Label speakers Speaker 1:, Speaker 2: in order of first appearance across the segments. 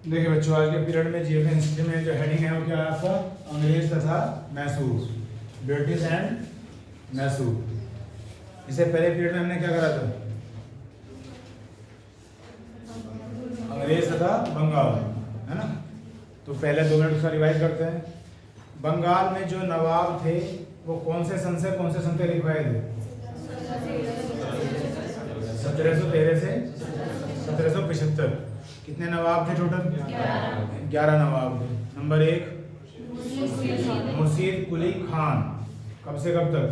Speaker 1: देखिए बच्चों, आज के पीरियड में जीएस हिस्ट्री में जो हेडिंग है वो क्या है आपका? अंग्रेज तथा मैसूर, ब्रिटिश एंड मैसूर। इससे पहले पीरियड में हमने क्या करा था? अंग्रेज तथा बंगाल, है ना। तो पहले 2 मिनट उसका रिवाइज करते हैं। बंगाल में जो नवाब थे वो कौन से सन पे लिखवाए थे? 1713 से 1775। कितने नवाब थे टोटल? 11 नवाब थे। नंबर 1 मुर्शीद कुली खान, कब से कब तक?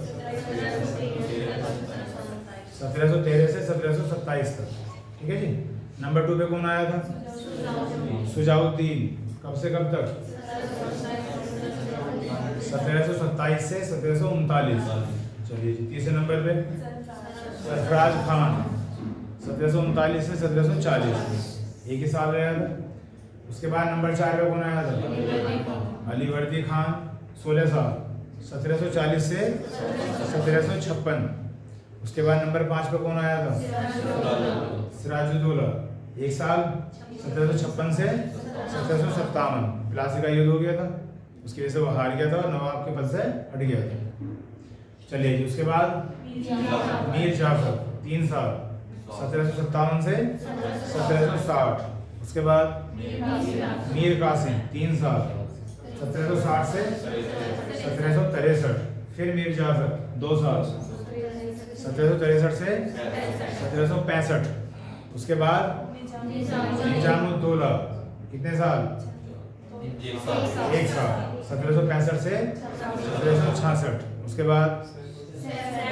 Speaker 1: 1713 से 1727 तक, ठीक है जी। नंबर 2 पे कौन आया था? सुजाउद्दीन, कब से कब तक? 1727 से 1739। चलिए जी। तीसरे नंबर पे सरफराज खान, 1739 से 1740, एक ही साल रहा था। उसके बाद नंबर 4 पे कौन आया था? अलीवर्दी खान, 16 साल, 1740 से 1756। उसके बाद नंबर 5 पे कौन आया था? सिराजुद्दौला, 1 साल, 1756 से 1757। प्लासी का युद्ध हो गया था, उसकी वजह से वो हार गया था और नवाब के पद से हट गया था। चलिए जी। उसके बाद मीर जाफर, 3 साल, 1757 से 1760। उसके बाद मीर कासिम, 3 साल, 1760 से 1763। फिर मीर जाफर, 2 साल, 1763 से 1765। उसके बाद निजामुद्दौला, कितने साल? 1 साल, 1765 से 1766। उसके बाद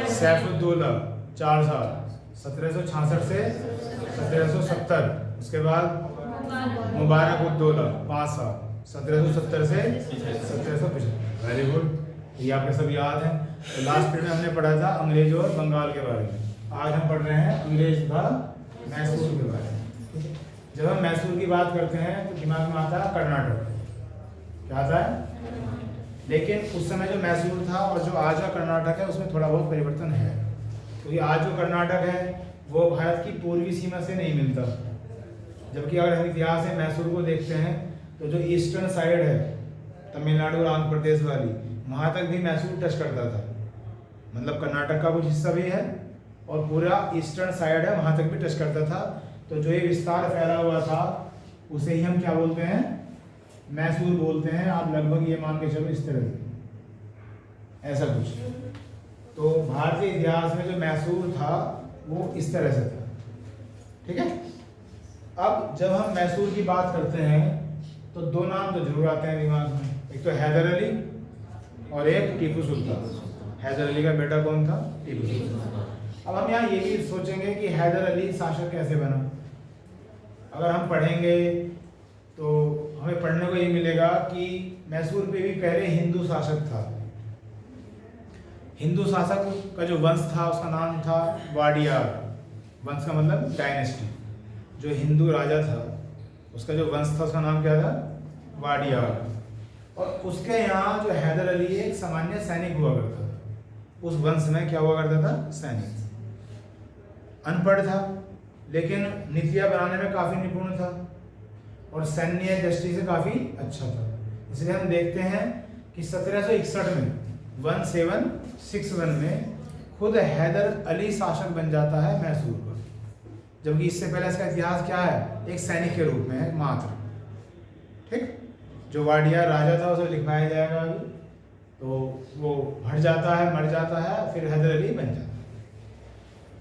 Speaker 1: सैफुद्दौला, 4 साल, 1766 से 1770। उसके बाद मुबारकुद्दौला, 5 साल, 1770 से 1775। वेरी गुड, ये आपके सब याद है। तो लास्ट पीरियड में हमने पढ़ा था अंग्रेज और बंगाल के बारे में। आज हम पढ़ रहे हैं अंग्रेज व मैसूर के बारे में। जब हम मैसूर की बात करते हैं तो दिमाग में आता है कर्नाटक। क्या आता है? लेकिन उस समय जो मैसूर था और जो आज का कर्नाटक है उसमें थोड़ा बहुत परिवर्तन है। क्योंकि आज जो कर्नाटक है वो भारत की पूर्वी सीमा से नहीं मिलता। जबकि अगर हम इतिहास में मैसूर को देखते हैं तो जो ईस्टर्न साइड है, तमिलनाडु और आंध्र प्रदेश वाली, वहाँ तक भी मैसूर टच करता था। मतलब कर्नाटक का कुछ हिस्सा भी है और पूरा ईस्टर्न साइड है, वहाँ तक भी टच करता था। तो जो ये विस्तार फैला हुआ था उसे ही हम क्या बोलते हैं? मैसूर बोलते हैं। आप लगभग ये मान के चलो इस तरह से, ऐसा कुछ। तो भारतीय इतिहास में जो मैसूर था वो इस तरह से था, ठीक है। अब जब हम मैसूर की बात करते हैं तो 2 नाम तो जरूर आते हैं दिमाग में, एक तो हैदर अली और एक टीपू सुल्तान। हैदर अली का बेटा कौन था? टीपू सुल्तान। अब हम यहाँ ये भी सोचेंगे कि हैदर अली शासक कैसे बना। अगर हम पढ़ेंगे तो हमें पढ़ने को ये मिलेगा कि मैसूर पे भी पहले हिंदू शासक था। हिंदू शासक का जो वंश था उसका नाम था वाडियार। वंश का मतलब डायनेस्टी। जो हिंदू राजा था उसका जो वंश था उसका नाम क्या था? वाडियार। और उसके यहाँ जो हैदर अली एक सामान्य सैनिक हुआ करता था। उस वंश में क्या हुआ करता था? सैनिक। अनपढ़ था लेकिन नीतियाँ बनाने में काफ़ी निपुण था और सैन्य दृष्टि से काफ़ी अच्छा था। इसलिए हम देखते हैं कि 1761 में 1761 में खुद हैदर अली शासक बन जाता है मैसूर पर। जबकि इससे पहले इसका इतिहास क्या है? एक सैनिक के रूप में है मात्र, ठीक। जो वाडियार राजा था उसे लिखवाया जाएगा अभी, तो वो हट जाता है, मर जाता है, फिर हैदर अली बन जाता है।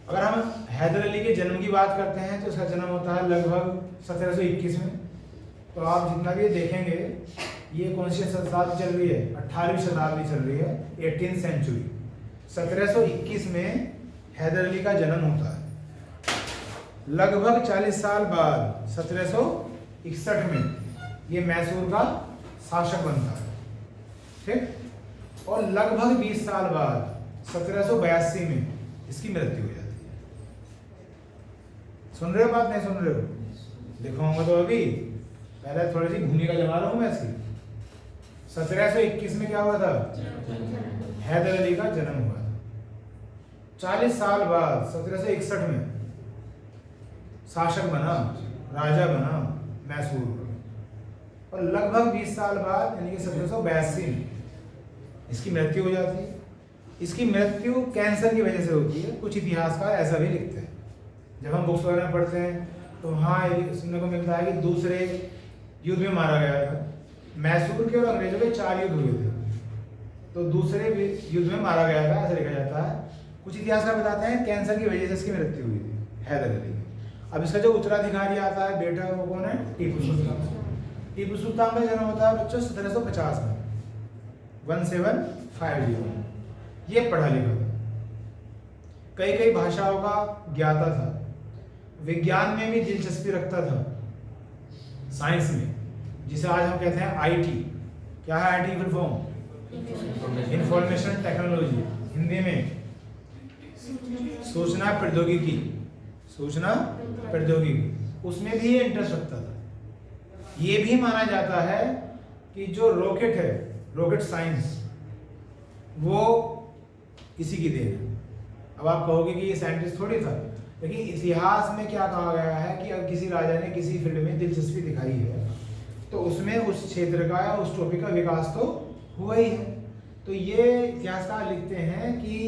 Speaker 1: अगर हम हैदर अली के जन्म की बात करते हैं तो इसका जन्म होता है लगभग 1721 में। तो आप जितना भी देखेंगे ये कौन सी शताब्दी चल रही है? 18वीं शताब्दी चल रही है, 18th सेंचुरी। 1721 में हैदर अली का जन्म होता है। लगभग 40 साल बाद 1761 में ये मैसूर का शासक बनता है, ठीक। और लगभग 20 साल बाद 1782 में इसकी मृत्यु हो जाती है। सुन रहे हो बात? नहीं सुन रहे हो? लिखवाऊंगा तो अभी, पहले थोड़ी सी भूमिका जमा रहा हूं मैं इसकी। 1721 में क्या हुआ था? हैदर अली का जन्म हुआ था। 40 साल बाद 1761 में शासक बना, राजा बना मैसूर। और लगभग 20 साल बाद यानी कि 1782 में इसकी मृत्यु हो जाती है। इसकी मृत्यु कैंसर की वजह से होती है। कुछ इतिहासकार ऐसा भी लिखते हैं। जब हम बुक्स वगैरह में पढ़ते हैं तो वहाँ सुनने को मिलता है कि दूसरे युद्ध में मारा गया था। मैसूर के और अंग्रेजों के 4 युद्ध हुए थे, तो दूसरे युद्ध में मारा गया था, ऐसा लिखा जाता है। कुछ इतिहासकार बताते हैं कैंसर की वजह से इसकी मृत्यु हुई थी, हैदर अली की। अब इसका जो उत्तराधिकारी आता है बेटा, वो कौन है? टीपू सुल्तान। टीपू सुल्तान का जन्म होता है बच्चों 1750 में, 1750। ये पढ़ा लिखा था, कई भाषाओं का ज्ञाता था, विज्ञान में भी दिलचस्पी रखता था, साइंस में, जिसे आज हम कहते हैं आईटी। क्या है IT full form? Information technology, Hindi में सूचना प्रौद्योगिकी। सूचना प्रौद्योगिकी, उसमें भी ये इंटरेस्ट रखता था। ये भी माना जाता है कि जो रॉकेट है, रॉकेट साइंस, वो इसी की देन है। अब आप कहोगे कि ये साइंटिस्ट थोड़ी था, लेकिन इतिहास में क्या कहा गया है कि अगर किसी राजा ने किसी फील्ड में दिलचस्पी दिखाई है तो उसमें उस क्षेत्र का या उस टॉपिक का विकास तो हुआ ही है। तो ये इतिहासकार लिखते हैं कि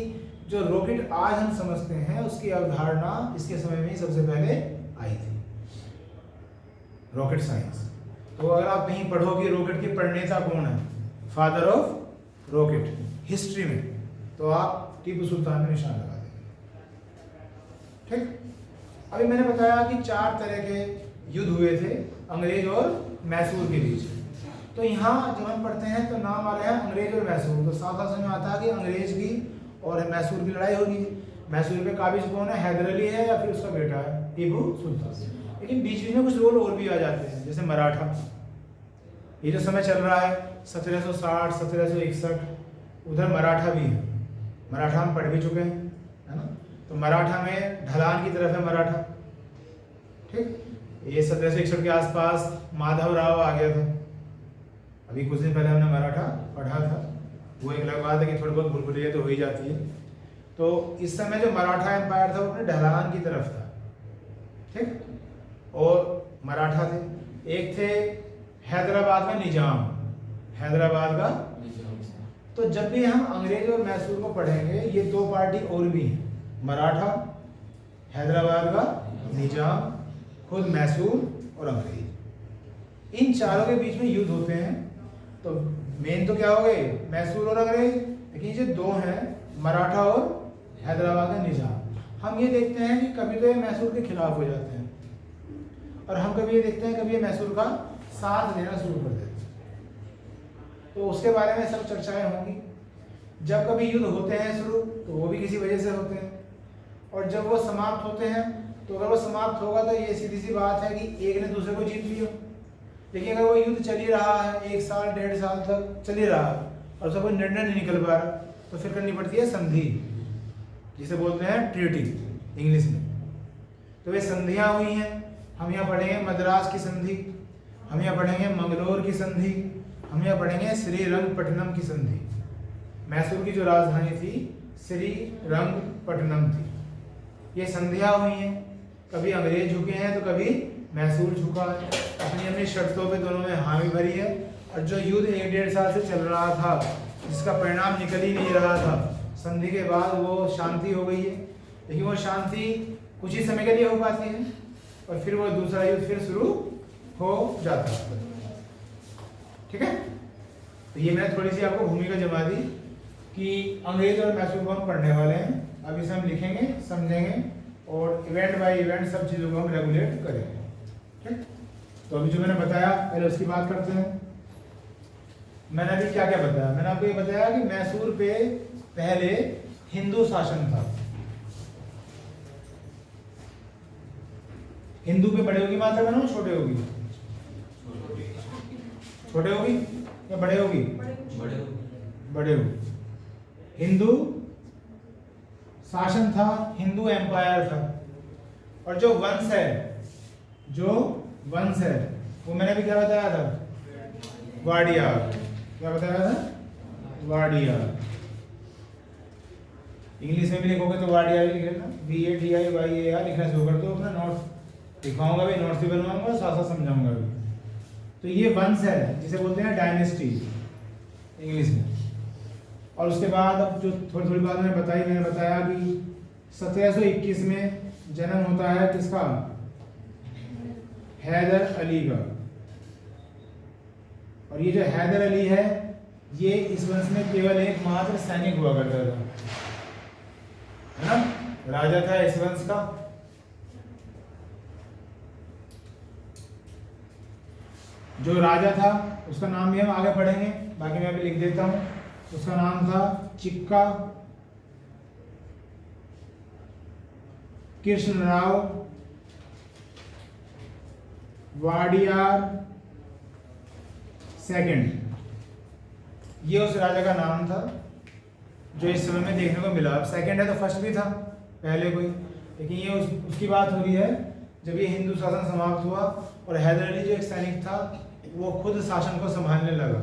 Speaker 1: जो रॉकेट आज हम समझते हैं उसकी अवधारणा इसके समय में ही सबसे पहले आई थी, रॉकेट साइंस। तो अगर आप कहीं पढ़ो कि रॉकेट के प्रणेता कौन है, फादर ऑफ रॉकेट, हिस्ट्री में, तो आप टीपू सुल्तान में निशान लगा देंगे। ठीक। अभी मैंने बताया कि 4 तरह के युद्ध हुए थे अंग्रेज और मैसूर के बीच। तो यहाँ जब हम पढ़ते हैं तो नाम आ रहे हैं अंग्रेज और मैसूर, तो साफ साफ समझ में आता है कि अंग्रेज की और मैसूर की लड़ाई होगी। मैसूर पे काबिज कौन है? हैदर अली है या फिर उसका बेटा है टीपू सुल्तान। लेकिन बीच में कुछ रोल और भी आ जाते हैं, जैसे मराठा। ये जो समय चल रहा है 1760 1761, उधर मराठा भी है। मराठा हम पढ़ भी चुके हैं, है ना। तो मराठा में ढलान की तरफ है मराठा। ठीक। ये 1761 के आसपास माधवराव आ गया था। अभी कुछ दिन पहले हमने मराठा पढ़ा था, वो एक अलग बात है कि थोड़ी बहुत भूल तो हो ही जाती है। तो इस समय जो मराठा एम्पायर था वो अपने ढलान की तरफ था। ठीक। और मराठा थे, एक थे हैदराबाद का निजाम, हैदराबाद का। तो जब भी हम अंग्रेज और मैसूर को पढ़ेंगे, ये 2 पार्टी और भी हैं, मराठा, हैदराबाद का निजाम, खुद मैसूर और अंग्रेज। इन चारों के बीच में युद्ध होते हैं। तो मेन तो क्या हो गए? मैसूर और अंग्रेज। लेकिन ये जो 2 हैं, मराठा और हैदराबाद का निजाम, हम ये देखते हैं कि कभी तो ये मैसूर के खिलाफ हो जाते हैं और हम कभी ये देखते हैं कभी ये मैसूर का साथ देना शुरू कर देते हैं। तो उसके बारे में सब चर्चाएं होंगी। जब कभी युद्ध होते हैं शुरू तो वो भी किसी वजह से होते हैं, और जब वो समाप्त होते हैं तो अगर वो समाप्त होगा तो ये सीधी सी बात है कि एक ने दूसरे को जीत लिया। लेकिन अगर वो युद्ध चल ही रहा है 1 साल 1.5 साल तक चल ही रहा है और उसका कोई निर्णय नहीं निकल पा रहा, तो फिर करनी पड़ती है संधि, जिसे बोलते हैं ट्रीटी इंग्लिश में। तो वे संधियाँ हुई हैं। हम यहाँ पढ़ेंगे मद्रास की संधि, हम यहाँ पढ़ेंगे मंगलोर की संधि, हम यहाँ पढ़ेंगे श्रीरंगपट्टनम की संधि। मैसूर की जो राजधानी थी श्रीरंगपट्टनम थी। ये संधियाँ हुई हैं। कभी अंग्रेज झुके हैं तो कभी मैसूर झुका है। अपनी अपनी शर्तों पे दोनों में हामी भरी है। और जो युद्ध 1-1.5 साल से चल रहा था, जिसका परिणाम निकल ही नहीं रहा था, संधि के बाद वो शांति हो गई है। लेकिन वो शांति कुछ ही समय के लिए हो पाती है और फिर वो दूसरा युद्ध फिर शुरू हो जाता है। ठीक है। तो ये मैंने थोड़ी सी आपको भूमिका जमा दी कि अंग्रेज और मैसूर को हम पढ़ने वाले हैं। अब इसे हम लिखेंगे, समझेंगे और इवेंट बाय इवेंट सब चीज़ों को हम रेगुलेट करेंगे। ठीक। तो अभी जो मैंने बताया पहले उसकी बात करते हैं। मैंने अभी क्या क्या बताया? मैंने आपको ये बताया कि मैसूर पे पहले हिंदू शासन था। हिंदू पे बड़े होगी मात्रा बनाओ, छोटे होगी? छोटे होगी या बड़े होगी? बड़े होगी। हिंदू शासन था, हिंदू एम्पायर था। और जो वंश है वो मैंने भी क्या बताया था? वाडियार। क्या बताया था? वाडियार। इंग्लिश में भी लिखोगे तो वाडियार लिख लेना, VADIYAR लिखना शुरू कर दो। अपना नोट्स दिखाऊंगा भी, नोट्स भी बनवाऊंगा, साथ साथ समझाऊंगा भी। तो ये वंश है जिसे बोलते हैं डायनेस्टी इंग्लिश में। और उसके बाद अब जो थोड़ी थोड़ी बात मैंने बताया कि 1721 में जन्म होता है किसका, हैदर अली का। और ये जो हैदर अली है ये इस वंश में केवल एकमात्र सैनिक हुआ करता था, है ना, राजा था इस वंश का। जो राजा था उसका नाम भी हम आगे पढ़ेंगे, बाकी मैं अभी लिख देता हूं। उसका नाम था चिक्का कृष्णराव वाडियार सेकंड। ये उस राजा का नाम था जो इस समय में देखने को मिला। अब सेकंड है तो फर्स्ट भी था पहले कोई, लेकिन ये उसकी बात हो रही है जब ये हिंदू शासन समाप्त हुआ और हैदर अली जो एक सैनिक था वो खुद शासन को संभालने लगा।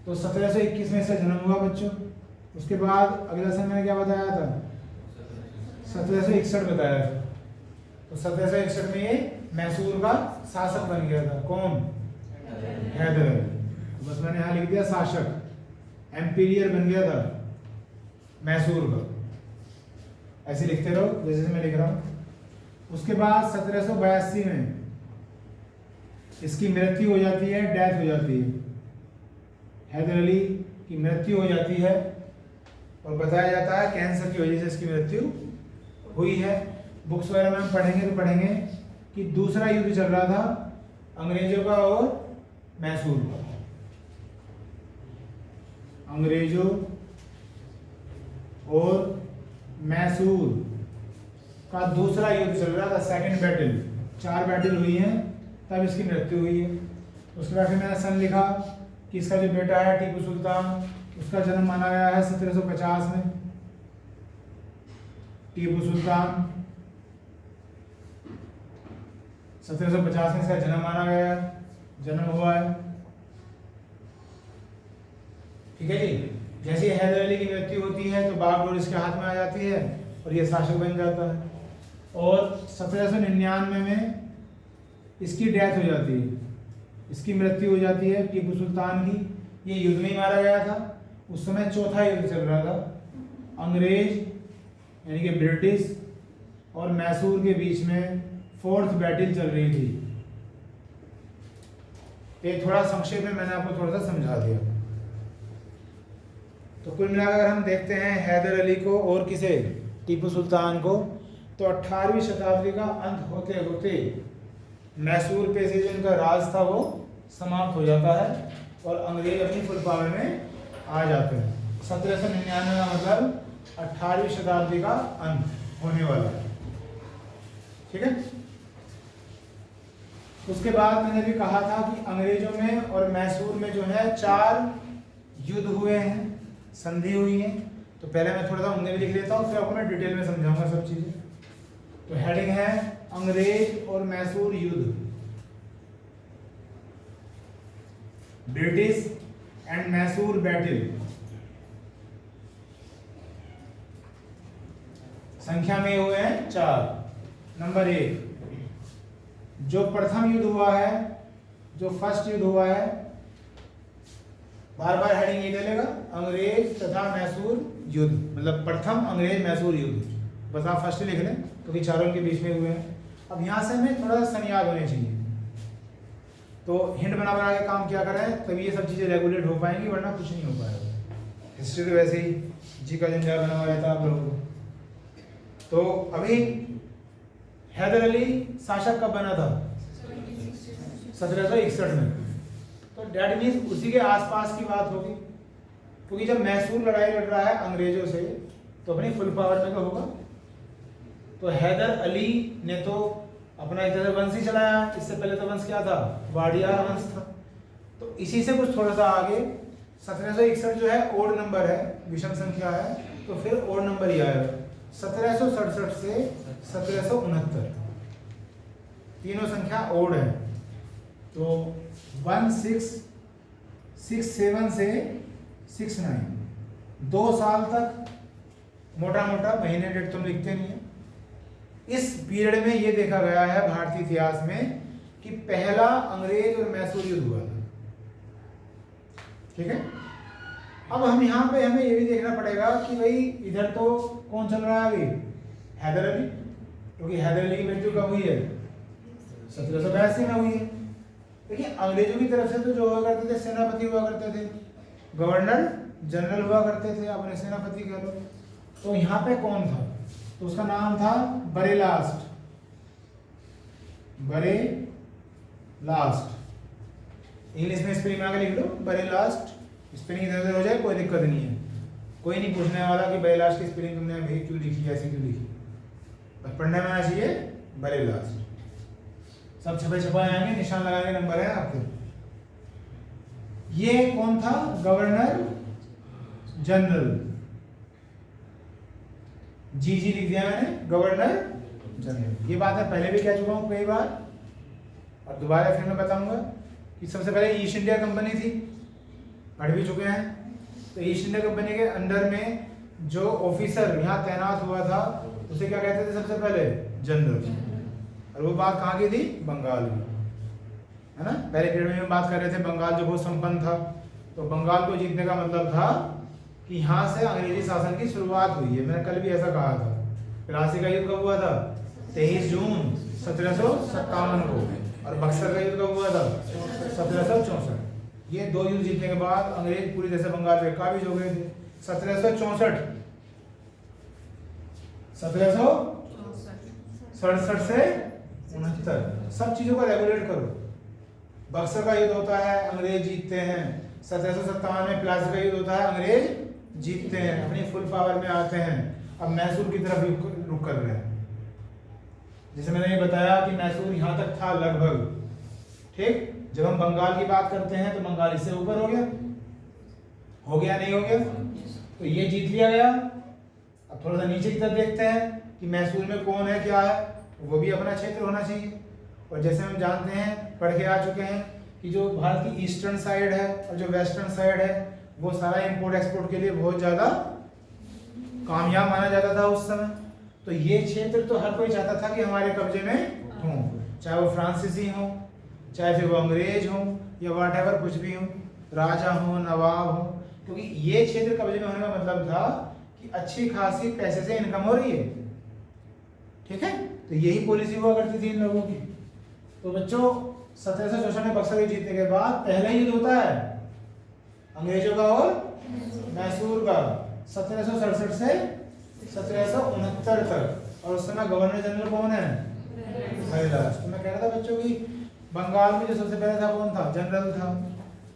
Speaker 1: तो 1721 में इसका जन्म हुआ बच्चों। उसके बाद अगला समय मैंने क्या बताया था, 1761 बताया था। तो 1761 में ये मैसूर का शासक बन गया था। कौन, हैदर अली। बस मैंने यहाँ लिख दिया शासक, एम्पीरियर बन गया था मैसूर का। ऐसे लिखते रहो जैसे मैं लिख रहा हूँ। उसके बाद 1782 में इसकी मृत्यु हो जाती है, डेथ हो जाती है। हैदर अली की मृत्यु हो जाती है और बताया जाता है कैंसर की वजह से इसकी मृत्यु हुई है। बुक्स वगैरह में हम पढ़ेंगे तो पढ़ेंगे कि दूसरा युद्ध चल रहा था अंग्रेजों का और मैसूर का। अंग्रेजों और मैसूर का दूसरा युद्ध चल रहा था, सेकंड बैटल। 4 बैटल हुई हैं तब इसकी मृत्यु हुई है। उसके बाद फिर मैंने सन लिखा कि इसका जो बेटा है टीपू सुल्तान, उसका जन्म माना गया है 1750 में। टीपू सुल्तान 1750 में इसका जन्म माना गया है, जन्म हुआ है। ठीक है जी। जैसे हैदर अली की मृत्यु होती है तो बागडोर इसके हाथ में आ जाती है और ये शासक बन जाता है। और 1799 में इसकी डेथ हो जाती है, इसकी मृत्यु हो जाती है टीपू सुल्तान की। ये युद्ध में ही मारा गया था। उस समय चौथा युद्ध चल रहा था, अंग्रेज यानी कि ब्रिटिश और मैसूर के बीच में 4th बैटल चल रही थी। एक थोड़ा संक्षेप में मैंने आपको थोड़ा सा समझा दिया। तो कुल मिलाकर हम देखते हैं हैदर अली को और किसे, टीपू सुल्तान को, तो 18वीं शताब्दी का अंत होते होते मैसूर पे से जो इनका राज था वो समाप्त हो जाता है और अंग्रेज अपनी फुल पावर में आ जाते हैं। 1799 का मतलब 18वीं शताब्दी का अंत होने वाला है। ठीक है। उसके बाद मैंने भी कहा था कि अंग्रेजों में और मैसूर में जो है 4 युद्ध हुए हैं, संधि हुई है। तो पहले मैं थोड़ा सा उनमें भी लिख लेता हूँ, फिर आपको मैं डिटेल में समझाऊंगा सब चीजें। तो हेडिंग है अंग्रेज और मैसूर युद्ध, ब्रिटिश एंड मैसूर बैटल। संख्या में हुए हैं 4। नंबर 1 जो प्रथम युद्ध हुआ है, जो फर्स्ट युद्ध हुआ है, बार बार हेडिंग ये ले लेगा, अंग्रेज तथा मैसूर युद्ध, मतलब प्रथम अंग्रेज मैसूर युद्ध। बस आप फर्स्ट लिख लें क्योंकि चारों के बीच में हुए हैं। अब यहाँ से हमें थोड़ा सा संयाद होने चाहिए, तो हिंट बना बना के काम किया करें तभी ये सब चीज़ें रेगुलेट हो पाएंगी, वरना कुछ नहीं हो पाएगा। हिस्ट्री तो वैसे ही जी का जंजाल बना हुआ रहता है आप लोगों को। तो अभी हैदर अली शासक कब बना था, 1761 में। तो डेट मीन्स उसी के आसपास की बात होगी, क्योंकि जब मैसूर लड़ाई लड़ रहा है अंग्रेजों से तो अपनी फुल पावर में तो होगा। तो हैदर अली ने तो अपना इधर वंश ही चलाया। इससे पहले तो वंश क्या था, वाडियार वंश था। तो इसी से कुछ थोड़ा सा आगे 1761 जो है ओड नंबर है, विषम संख्या है, तो फिर ओड नंबर ही आएगा। 1767 से 1769 तीनों संख्या ओड है। तो 1667 से 69 2 साल तक मोटा मोटा, महीने डेट तुम लिखते नहीं है। इस पीरियड में ये देखा गया है भारतीय इतिहास में कि पहला अंग्रेज और मैसूर युद्ध हुआ था। ठीक है, अब हम यहाँ पे हमें ये भी देखना पड़ेगा कि भाई इधर तो कौन चल रहा है अभी, हैदर अली, क्योंकि हैदर अली की मृत्यु कब हुई है, 1782 में हुई है। देखिए अंग्रेजों की तरफ से तो जो हुआ करते थे सेनापति हुआ करते थे, गवर्नर जनरल हुआ करते थे, अपने सेनापति कह लो। तो यहाँ पे कौन था, तो उसका नाम था बरेलास्ट, बरेलास्ट। इंग्लिश में स्पेलिंग आगे लिख लो बरेलास्ट, स्पेलिंग इधर उधर हो जाए कोई दिक्कत नहीं है, कोई नहीं पूछने वाला कि बरेलास्ट की स्पेलिंग तुमने भाई क्यों लिखी, ऐसे क्यों लिखी, बस पढ़ने में आना चाहिए बरेलास्ट। सब छपे छपाए आएंगे, निशान लगाने के नंबर है आपके। ये कौन था, गवर्नर जनरल, जी लिख दिया मैंने, गवर्नर जनरल। ये बात है पहले भी कह चुका हूं कई बार और दोबारा फिर मैं बताऊंगा कि सबसे पहले ईस्ट इंडिया कंपनी थी, पढ़ भी चुके हैं। तो ईस्ट इंडिया कंपनी के अंडर में जो ऑफिसर यहाँ तैनात हुआ था उसे क्या कहते थे, सबसे पहले जनरल। और वो बात कहाँ की थी, बंगाल की, है ना। पहले पीरियड में हम बात कर रहे थे बंगाल जो बहुत संपन्न था, तो बंगाल को जीतने का मतलब था कि यहाँ से अंग्रेजी शासन की शुरुआत हुई है। मैंने कल भी ऐसा कहा था। प्लासी का युद्ध कब हुआ था, 23 जून 1757 को, और बक्सर का युद्ध कब हुआ था, 1764। ये दो युद्ध जीतने के बाद अंग्रेज पूरी तरह से बंगाल पे काबिज हो गए थे। 1767 से 69 सब चीजों को रेगुलेट करो। बक्सर का युद्ध होता है, अंग्रेज जीतते हैं। 1757 में प्लासी का युद्ध होता है, अंग्रेज जीतते हैं, अपनी फुल पावर में आते हैं। अब मैसूर की तरफ रुक कर रहे हैं। जैसे मैंने ये बताया कि मैसूर यहाँ तक था लगभग, ठीक। जब हम बंगाल की बात करते हैं तो बंगाल इससे ऊपर हो गया नहीं हो गया, तो ये जीत लिया गया। अब थोड़ा सा नीचे की तरफ देखते हैं कि मैसूर में कौन है क्या है, वो भी अपना क्षेत्र होना चाहिए। और जैसे हम जानते हैं, पढ़ के आ चुके हैं कि जो भारत की ईस्टर्न साइड है और जो वेस्टर्न साइड है वो सारा इंपोर्ट एक्सपोर्ट के लिए बहुत ज़्यादा कामयाब माना जाता था उस समय। तो ये क्षेत्र तो हर कोई चाहता था कि हमारे कब्जे में हो, चाहे वो फ्रांसीसी हो, चाहे फिर वो अंग्रेज हो, या व्हाटएवर कुछ भी हो, राजा हो, नवाब हो, क्योंकि ये क्षेत्र कब्जे में होने का मतलब था कि अच्छी खासी पैसे से इनकम हो रही है। ठीक है, तो यही पॉलिसी हुआ करती थी इन लोगों की। तो बच्चों 1764 में बक्सर जीतने के बाद पहला युद्ध होता है अंग्रेजों का और मैसूर का, 1767 से 1769 तक। और उस समय गवर्नर जनरल कौन है, बरेलास्ट। तो मैं कह रहा था बच्चों की बंगाल में जो सबसे पहले था कौन था, जनरल था।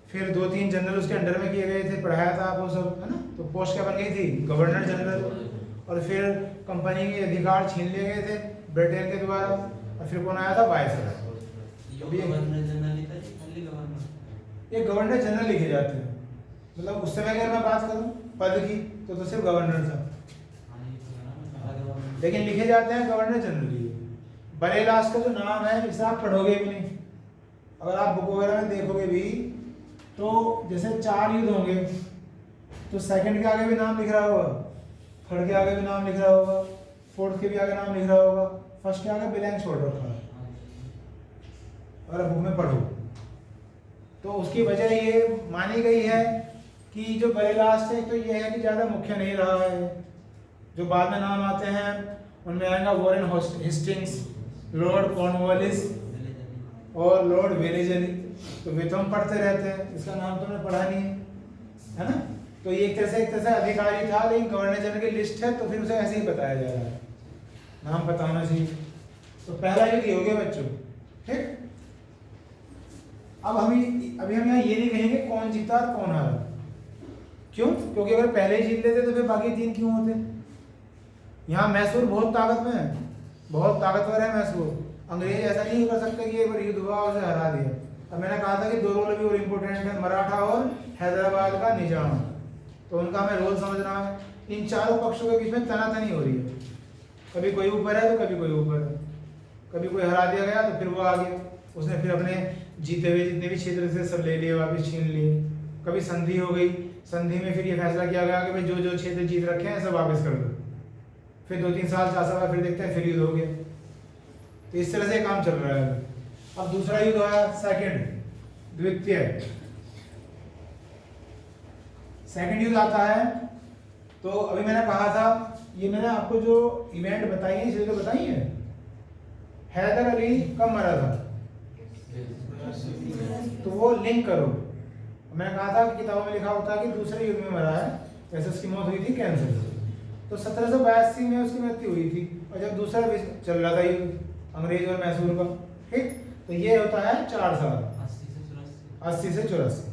Speaker 1: फिर 2-3 जनरल उसके अंडर में किए गए थे, पढ़ाया था आपको सब, है ना। तो पोस्ट क्या बन गई थी, गवर्नर जनरल। और फिर कंपनी के अधिकार छीन लिए गए थे ब्रिटेन के द्वारा। और फिर कौन आया था, वायसराय। ये गवर्नर जनरल लिखे जाते हैं, मतलब उस समय अगर मैं बात करूं पद की तो सिर्फ गवर्नर था, लेकिन लिखे जाते हैं गवर्नर जनरल ही। बरेलास्ट का जो नाम है इसे आप पढ़ोगे भी नहीं, अगर आप बुक वगैरह में देखोगे भी तो जैसे 4 युद्ध होंगे तो सेकंड के आगे भी नाम लिख रहा होगा, थर्ड के आगे भी नाम लिख रहा होगा, फोर्थ के भी आगे नाम लिख रहा होगा, फर्स्ट के आगे ब्लैंक छोड़ रखा है अगर बुक में पढ़ो तो। उसकी वजह ये मानी गई है कि जो बरेलास्ट है तो ये है कि ज़्यादा मुख्य नहीं रहा है। जो बाद में नाम आते हैं उनमें आएगा वॉरेन हेस्टिंग्स, लॉर्ड कॉर्नवालिस और लॉर्ड वेलेस्ली। तो वे तो हम पढ़ते रहते हैं, इसका नाम तो हमने पढ़ा नहीं है ना। तो ये एक तरह से अधिकारी था, लेकिन गवर्नर जनरल की लिस्ट है तो फिर उसे ऐसे ही बताया जा रहा है, नाम पता होना चाहिए। तो पहला युद्ध हो गया बच्चों, ठीक। अब अभी हम यहाँ ये नहीं कहेंगे कौन जीता और कौन हारा, क्यों, क्योंकि अगर पहले ही जीत लेते तो फिर बाकी 3 क्यों होते। यहाँ मैसूर बहुत ताकत में है, बहुत ताकतवर है मैसूर। अंग्रेज ऐसा नहीं कर सकते कि एक बार युद्ध हुआ उसे हरा दिया। अब मैंने कहा था कि 2 रोल भी और इम्पोर्टेंट है, मराठा और हैदराबाद का निजाम, तो उनका हमें रोल समझना है। इन चारों पक्षों के बीच में तनातनी हो रही है, कभी कोई ऊपर है तो कभी कोई ऊपर है, कभी कोई हरा दिया गया तो फिर वो आ गया, उसने फिर अपने जीते हुए जितने भी क्षेत्र से सब ले लिए, वापस छीन लिए। कभी संधि हो गई, संधि में फिर ये फैसला किया गया कि भाई जो जो क्षेत्र जीत रखे हैं सब वापस कर दो। फिर 2-3 साल 4 साल बाद फिर देखते हैं फिर युद्ध हो गया। तो इस तरह से काम चल रहा है। अब दूसरा युद्ध आया सेकंड, द्वितीय। सेकंड युद्ध आता है तो अभी मैंने कहा था, ये मैंने आपको जो इवेंट बताई है इसलिए तो बताई है। हैदर अली कब मरा था, तो वो लिंक करो। मैंने कहा था कि किताबों में लिखा होता है कि दूसरे युद्ध में मरा है, वैसे उसकी मौत हुई थी कैंसर से। तो 1782 में उसकी मृत्यु हुई थी, और जब दूसरा विश्व चल रहा था युद्ध अंग्रेज और मैसूर का, ठीक, तो ये होता है 4 साल, 80 से 84।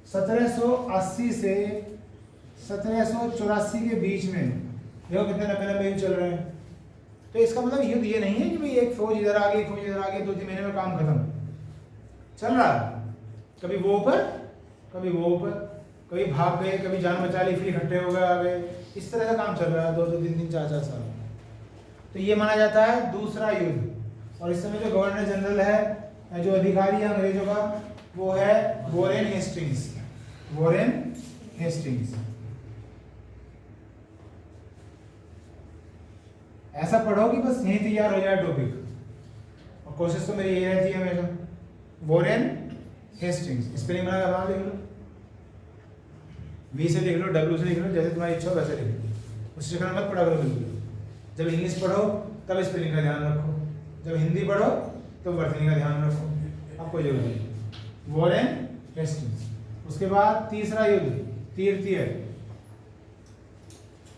Speaker 1: 1780 से 1784 के बीच में देखो कितने लंबे युद्ध चल रहे हैं। तो इसका मतलब युद्ध ये नहीं है कि भाई एक फौज इधर आ गई, फौज इधर आ गई, 2-3 महीने में काम खत्म। चल रहा है, कभी वो ऊपर कभी वो ऊपर, कभी भाग गए, कभी जान बचा ली, फिर इकट्ठे हो गए, आ गए, इस तरह का काम चल रहा है 2-2, 3-3, 4-4 साल। तो ये माना जाता है दूसरा युद्ध। और इस समय जो गवर्नर जनरल है, जो अधिकारी है अंग्रेजों का, वो है वॉरेन हेस्टिंग्स। Warren Hastings. ऐसा पढ़ो कि बस यही तैयार हो जाए टॉपिक, और कोशिश तो मेरी यही रहती है हमेशा। वॉरेन हेस्टिंग्स, स्पेलिंग बना कर लिख लो, वी से लिख लो, डब्ल्यू से लिख लो, जैसे तुम्हारी इच्छा हो वैसे लिख लो, उसी शक्ल मत पढ़ा करो बिल्कुल। जब इंग्लिश पढ़ो तब स्पेलिंग का ध्यान रखो, जब हिंदी पढ़ो तो वर्तनी का ध्यान रखो, अब कोई जरूरत नहीं। Warren Hastings. उसके बाद तीसरा युद्ध तृतीय,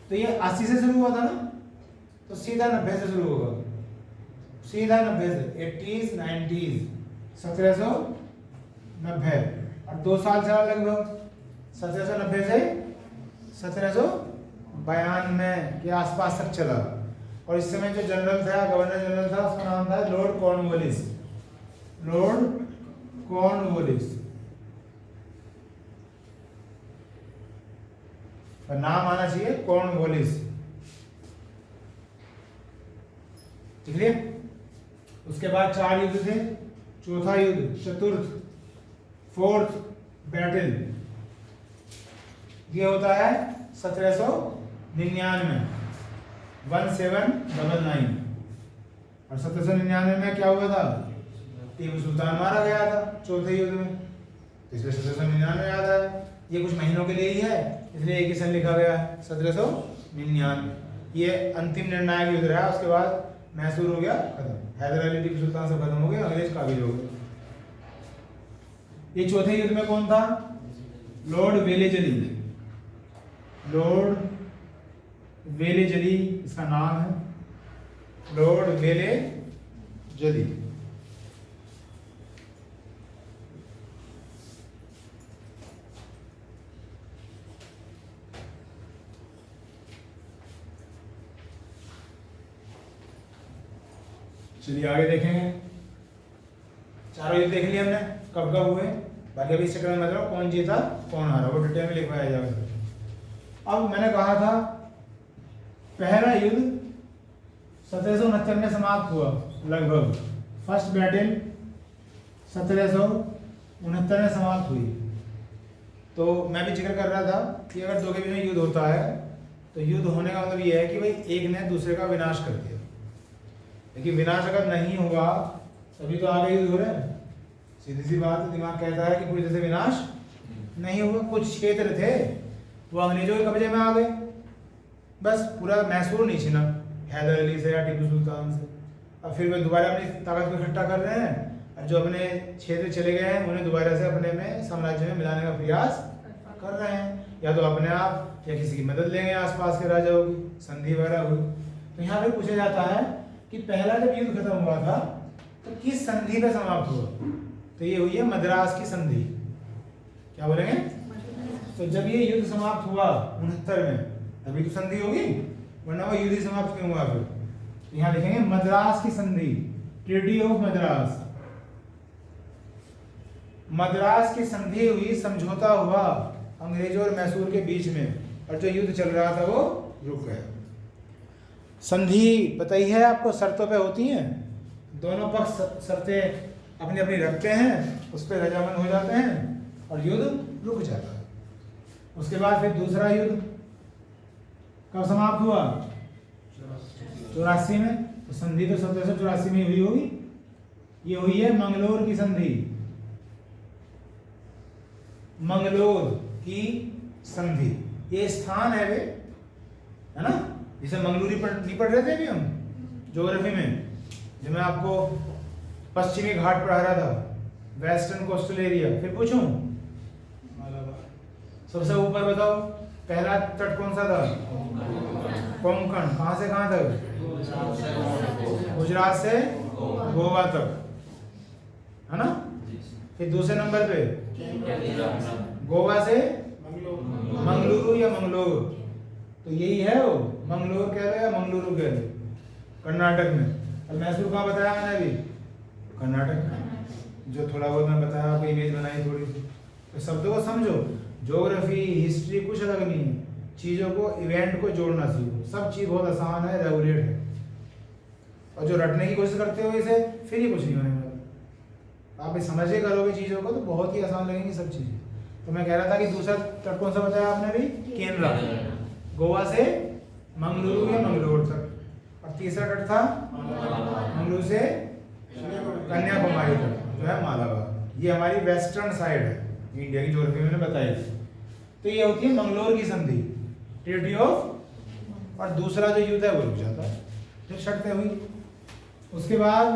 Speaker 1: तो ये 80 से शुरू हुआ था ना, तो सीधा 90 से शुरू होगा, सीधा 90 से 80s 90s 1790, और 2 साल चला लगभग 1790 से 1792 के आसपास तक चला। और इस समय जो जनरल था, गवर्नर जनरल था, उसका नाम था लॉर्ड कॉर्नवालिस। लॉर्ड कॉर्नवालिस का नाम आना चाहिए, कॉर्नवालिस, ठीक है। उसके बाद 4 युद्ध थे, चौथा युद्ध, चतुर्थ, फोर्थ बैटल, ये होता है 1799, 1799। और 1799 में क्या हुआ था, टीपू सुल्तान मारा गया था चौथे युद्ध में, इसलिए 1799 याद है। ये कुछ महीनों के लिए ही है, इसलिए एक ही सन लिखा गया है 1799। ये अंतिम निर्णायक युद्ध रहा। उसके बाद मैसूर हो गया खत्म, हैदर अली टीपू सुल्तान से खत्म हो गया, अंग्रेज काबिज हो गए। ये चौथे युद्ध में कौन था, लॉर्ड वेलेजली। लॉर्ड वेलेजली इसका नाम है, लॉर्ड वेलेजली। चलिए आगे देखेंगे। चारों युद्ध देख लिए हमने कब कब हुए, बाकी अभी इस चक्कर में मतलब कौन जीता कौन हारा वो डिटेल में लिखवाया जाएगा। अब मैंने कहा था पहला युद्ध 1769 में समाप्त हुआ लगभग, फर्स्ट बैटल 1769 में समाप्त हुई। तो मैं भी जिक्र कर रहा था कि अगर दो के बीच में युद्ध होता है तो युद्ध होने का मतलब ये है कि भाई एक ने दूसरे का विनाश कर दिया, लेकिन विनाश अगर नहीं हुआ तभी तो आगे युद्ध हो रहा है। सीधी सी बात है, दिमाग कहता है कि पूरी तरह से विनाश नहीं हुआ। कुछ क्षेत्र थे वो अंग्रेजों के कब्जे में आ गए, बस पूरा मैसूर नहीं छीना हैदर अली से या टीपू सुल्तान से। अब फिर वे दोबारा अपनी ताकत को इकट्ठा कर रहे हैं, और जो अपने क्षेत्र चले गए हैं उन्हें दोबारा से अपने में साम्राज्य में मिलाने का प्रयास कर रहे हैं, या तो अपने आप या किसी की मदद लेंगे आसपास के राजाओं की, संधि वगैरह हुई। तो यहाँ पे पूछा जाता है कि पहला जब युद्ध खत्म हुआ था तो किस संधि पे समाप्त हुआ, तो ये हुई है मद्रास की संधि। क्या बोलेंगे, तो जब ये युद्ध समाप्त हुआ 69 में तभी तो संधि होगी, वरना वो युद्ध समाप्त क्यों हुआ। फिर यहाँ लिखेंगे मद्रास की संधि, ट्रीटी ऑफ मद्रास। मद्रास की संधि हुई, समझौता हुआ अंग्रेजों और मैसूर के बीच में, और जो युद्ध चल रहा था वो रुक गया। संधि पता ही है आपको, शर्तों पे होती हैं, दोनों पक्ष शर्तें अपनी अपनी रखते हैं, उस पर रजामंद हो जाते हैं और युद्ध रुक जाता है। उसके बाद फिर दूसरा युद्ध कब समाप्त हुआ, 84 में। तो संधि तो 1784 में हुई होगी, ये हुई है मंगलोर की संधि, मंगलोर की संधि। ये स्थान है वे, है ना, जिसे मंगलूरी नहीं पढ़ रहे थे अभी हम ज्योग्राफी में, जब मैं आपको पश्चिमी घाट पढ़ा रहा था, वेस्टर्न कोस्टल एरिया। फिर पूछूं, सबसे ऊपर बताओ पहला तट कौन सा था? कोंकण। कहां से कहां तक? गुजरात से गोवा तक, है ना। फिर दूसरे नंबर पे गोवा से मंगलुरु या मंगलोर, तो यही है वो, मंगलोर कह रहे या मंगलुरु कह रहे, कर्नाटक में। और मैसूर कहाँ बताया मैंने अभी? कर्नाटक में। जो थोड़ा बहुत मैं बताया आपको, इमेज बनाई थोड़ी सी, तो शब्दों को समझो। ज्योग्राफी हिस्ट्री कुछ अलग नहीं है, चीज़ों को इवेंट को जोड़ना सीखो। सब चीज़ बहुत आसान है, रेगुलेट है, और जो रटने की कोशिश करते हो इसे, फिर ये कुछ नहीं होने वाला। आप समझ के करोगे चीज़ों को तो बहुत ही आसान लगेंगी सब चीज़ें। तो मैं कह रहा था कि दूसरा तट कौन सा बताया आपने अभी? केरला, गोवा से मंगलुरु या मंगलोर तक। और तीसरा तट था मंगलुरु से कन्याकुमारी तक, जो है मालाबार। ये हमारी वेस्टर्न साइड है इंडिया की, ज्योग्राफी मैंने बताई थी। तो ये होती है मंगलोर की संधि, ट्रीटी ऑफ, और दूसरा जो युद्ध है वो रुक जाता है जब शर्तें हुई। उसके बाद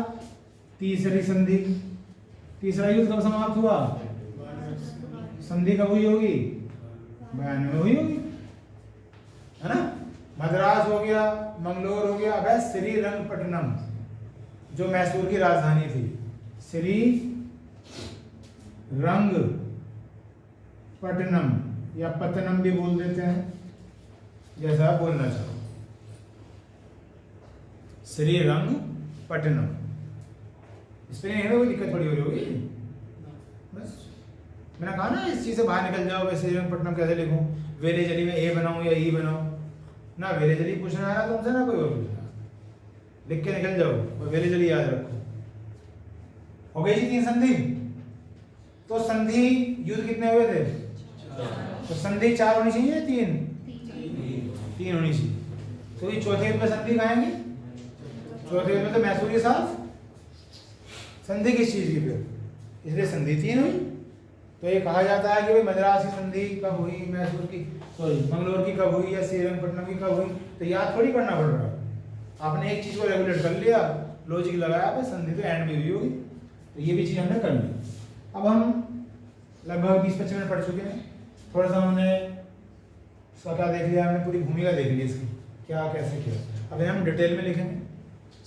Speaker 1: तीसरी संधि, तीसरा युद्ध कब समाप्त हुआ? संधि कब हुई होगी? 92 हुई होगी, है ना। मद्रास हो गया, मंगलोर हो गया। अब है श्रीरंगपट्टनम, जो मैसूर की राजधानी थी। श्रीरंगपट्टनम या पत्तनम भी बोल देते हैं, जैसा आप बोलना चाहो। श्रीरंगपट्टनम, इसमें नहीं कोई दिक्कत थोड़ी हो रही होगी। बस मैंने कहा ना, इस चीज़ से बाहर निकल जाओ। वैसे श्रीरंगपट्टनम कैसे लिखूं? वेलेजली में ए बनाऊं या ई बनाऊं? ना वेलेजली पूछना है ना तुमसे, ना कोई और पूछना, लिख के निकल जाओ और वेलेजली याद रखो। हो गई जी 3 संधि। तो संधि युद्ध कितने हुए थे? तो संधि 4 होनी चाहिए, 3 होनी चाहिए। तो ये चौथे युद्ध में संधि कहांगी? चौथे युद्ध में तो मैसूर के साथ संधि किस चीज की फिर, इसलिए संधि 3 हुई। तो ये कहा जाता है कि भाई मद्रास की संधि कब हुई, मैसूर की, सॉरी मंगलोर की कब हुई, या श्रीरंगपट्टनम की कब हुई, तो याद थोड़ी करना पड़ रहा है। आपने एक चीज को रेगुलेट कर लिया, लॉजिक लगाया, बस संधि तो एंड में हुई होगी। तो ये भी चीज हमने कर ली। अब हम लगभग 20-25 मिनट पढ़ चुके हैं। थोड़ा सा हमने स्वतः देख लिया, हमने पूरी भूमिका देख ली इसकी, क्या कैसे किया। अब हम डिटेल में लिखेंगे,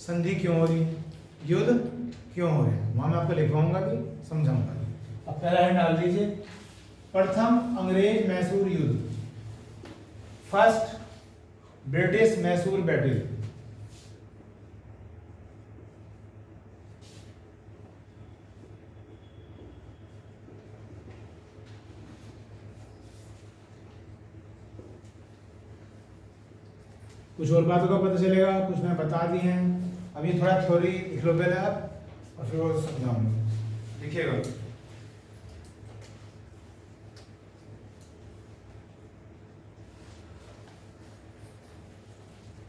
Speaker 1: संधि क्यों हो रही है, युद्ध क्यों हो रहे हैं, वहाँ मैं आपको लिखवाऊंगा भी, समझाऊंगा भी। अब पहला है डाल दीजिए, प्रथम अंग्रेज मैसूर युद्ध, फर्स्ट ब्रिटिश मैसूर बैटल। कुछ और बातों का पता चलेगा, कुछ मैं बता दी हैं। अभी थोड़ा थ्योरी लिख लो पहले आप, और फिर वो समझाऊंगा। लिखिएगा,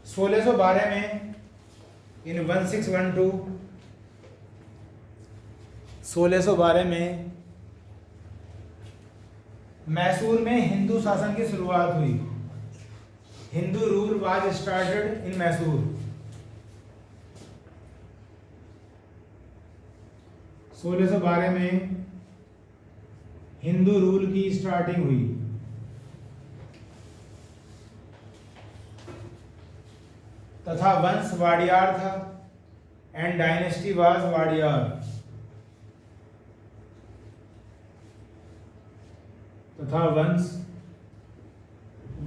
Speaker 1: सोलह 1612 में इन 1612 1612 में मैसूर में हिंदू शासन की शुरुआत हुई। Hindu rule was started in Mysore. 1612 में हिंदू रूल की स्टार्टिंग हुई। तथा वंश वाडियार था, एंड डायनेस्टी वाज वाडियार। तथा वंश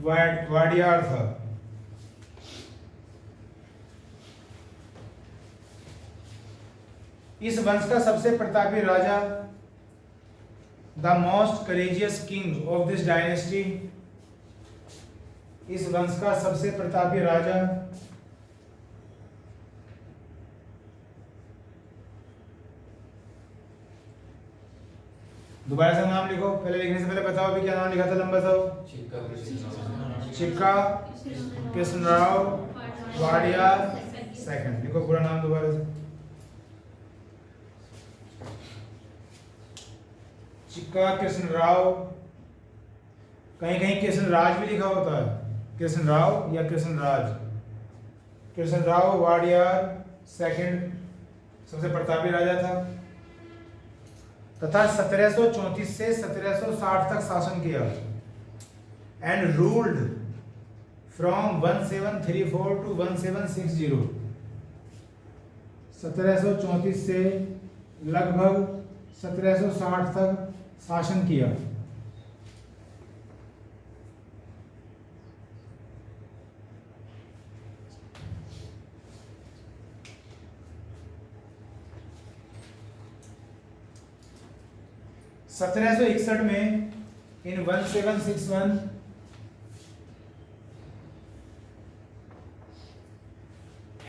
Speaker 1: वाडियार था। इस वंश का सबसे प्रतापी राजा, the most courageous king of this dynasty, इस वंश का सबसे प्रतापी राजा दोबारा से नाम लिखो, पहले लिखने से पहले बताओ अभी क्या नाम लिखा था लंबा सा? चिक्का कृष्णराव वाडियार सेकंड। लिखो पूरा नाम दोबारा से। चिक्का कृष्ण राव, कहीं कहीं कृष्ण राज भी लिखा होता है, कृष्ण राव या कृष्ण राज। कृष्ण राव वाडियार सेकंड सबसे प्रतापी राजा था तथा 1734 से 1760 तक शासन किया एंड रूल्ड फ्रॉम 1734 टू 1760। 1734 से लगभग 1760 तक शासन किया। सत्रह सौ इकसठ में इन 1761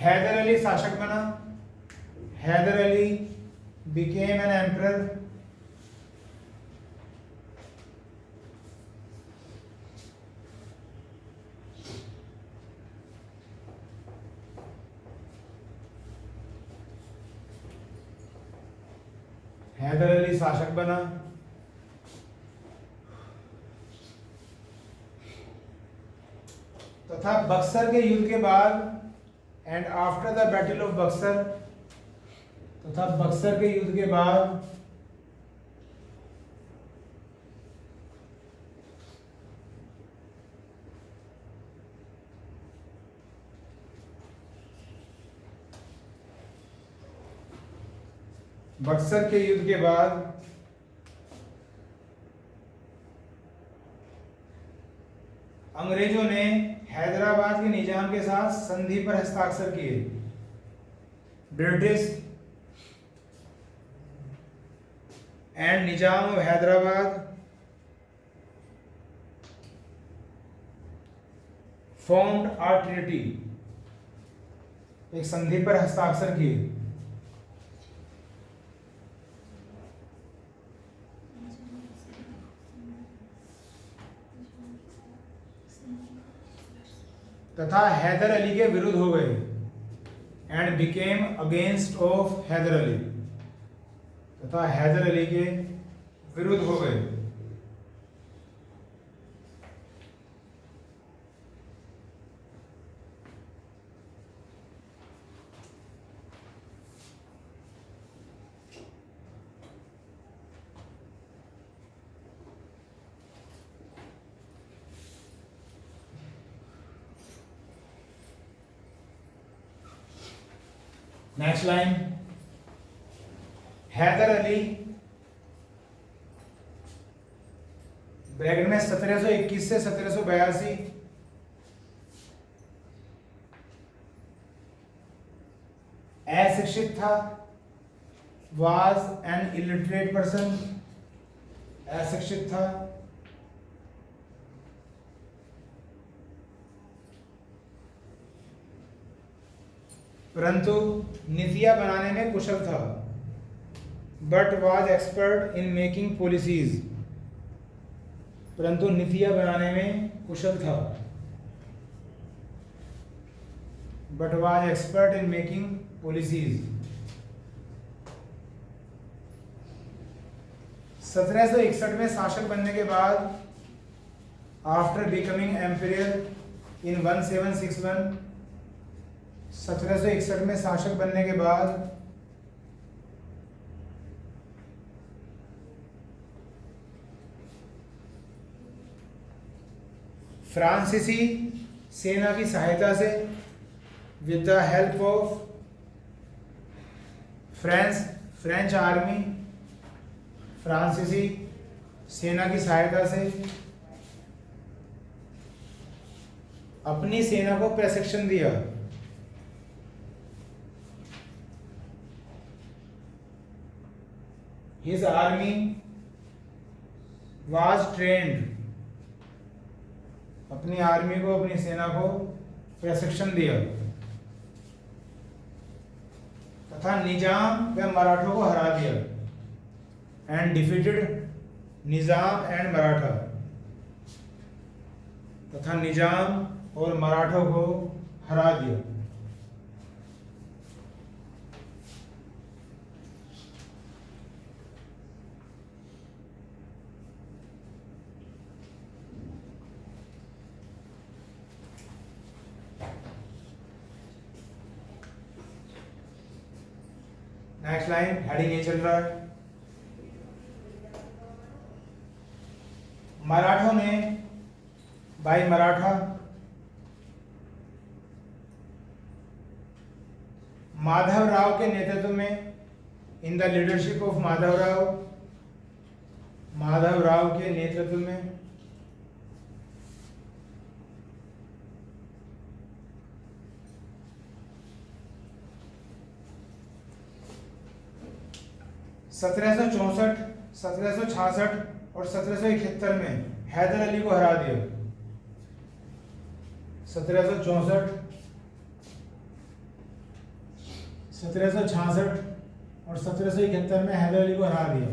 Speaker 1: हैदर अली शासक बना। Haider Ali became an emperor Haider Ali शासक बना। तथा बक्सर के युद्ध के बाद and after the battle of Buxar, तथा बक्सर के युद्ध के बाद बक्सर के युद्ध के बाद अंग्रेजों ने हैदराबाद के निजाम के साथ संधि पर हस्ताक्षर किए। British and Nizam of Hyderabad formed a treaty, एक संधि पर हस्ताक्षर किए। तथा हैदर अली के विरुद्ध हो गए and became against of Hyder Ali, तथा हैदर अली के विरुद्ध हो गए। Next line, Hyder Ali bracket में 1721 से 1782 अशिक्षित था, वाज एन इलिटरेट पर्सन, अशिक्षित था। परंतु नीतियां बनाने में कुशल था, but was expert in making policies, परंतु नीतियां बनाने में कुशल था, but was expert in making policies. 1761 में शासक बनने के बाद आफ्टर बिकमिंग एम्परर इन 1761, 1761 में शासक बनने के बाद फ्रांसीसी सेना की सहायता से with the help of French army, फ्रांसीसी सेना की सहायता से अपनी सेना को प्रशिक्षण दिया। His army was trained, अपनी आर्मी को, अपनी सेना को प्रशिक्षण दिया तथा निजाम व मराठों को हरा दिया and defeated Nizam and Maratha, तथा निजाम और मराठों को हरा दिया। नेक्स्ट लाइन, हेडिंग ए चल रहा है। मराठों ने, भाई मराठा, माधव राव के नेतृत्व में, in the leadership of Madhav Rao, Madhav Rao के नेतृत्व में, सत्रह सौ चौसठ, 1766 और 1771 में हैदर अली को हरा दिया। 1764, 1766 और 1771 में हैदर अली को हरा दिया।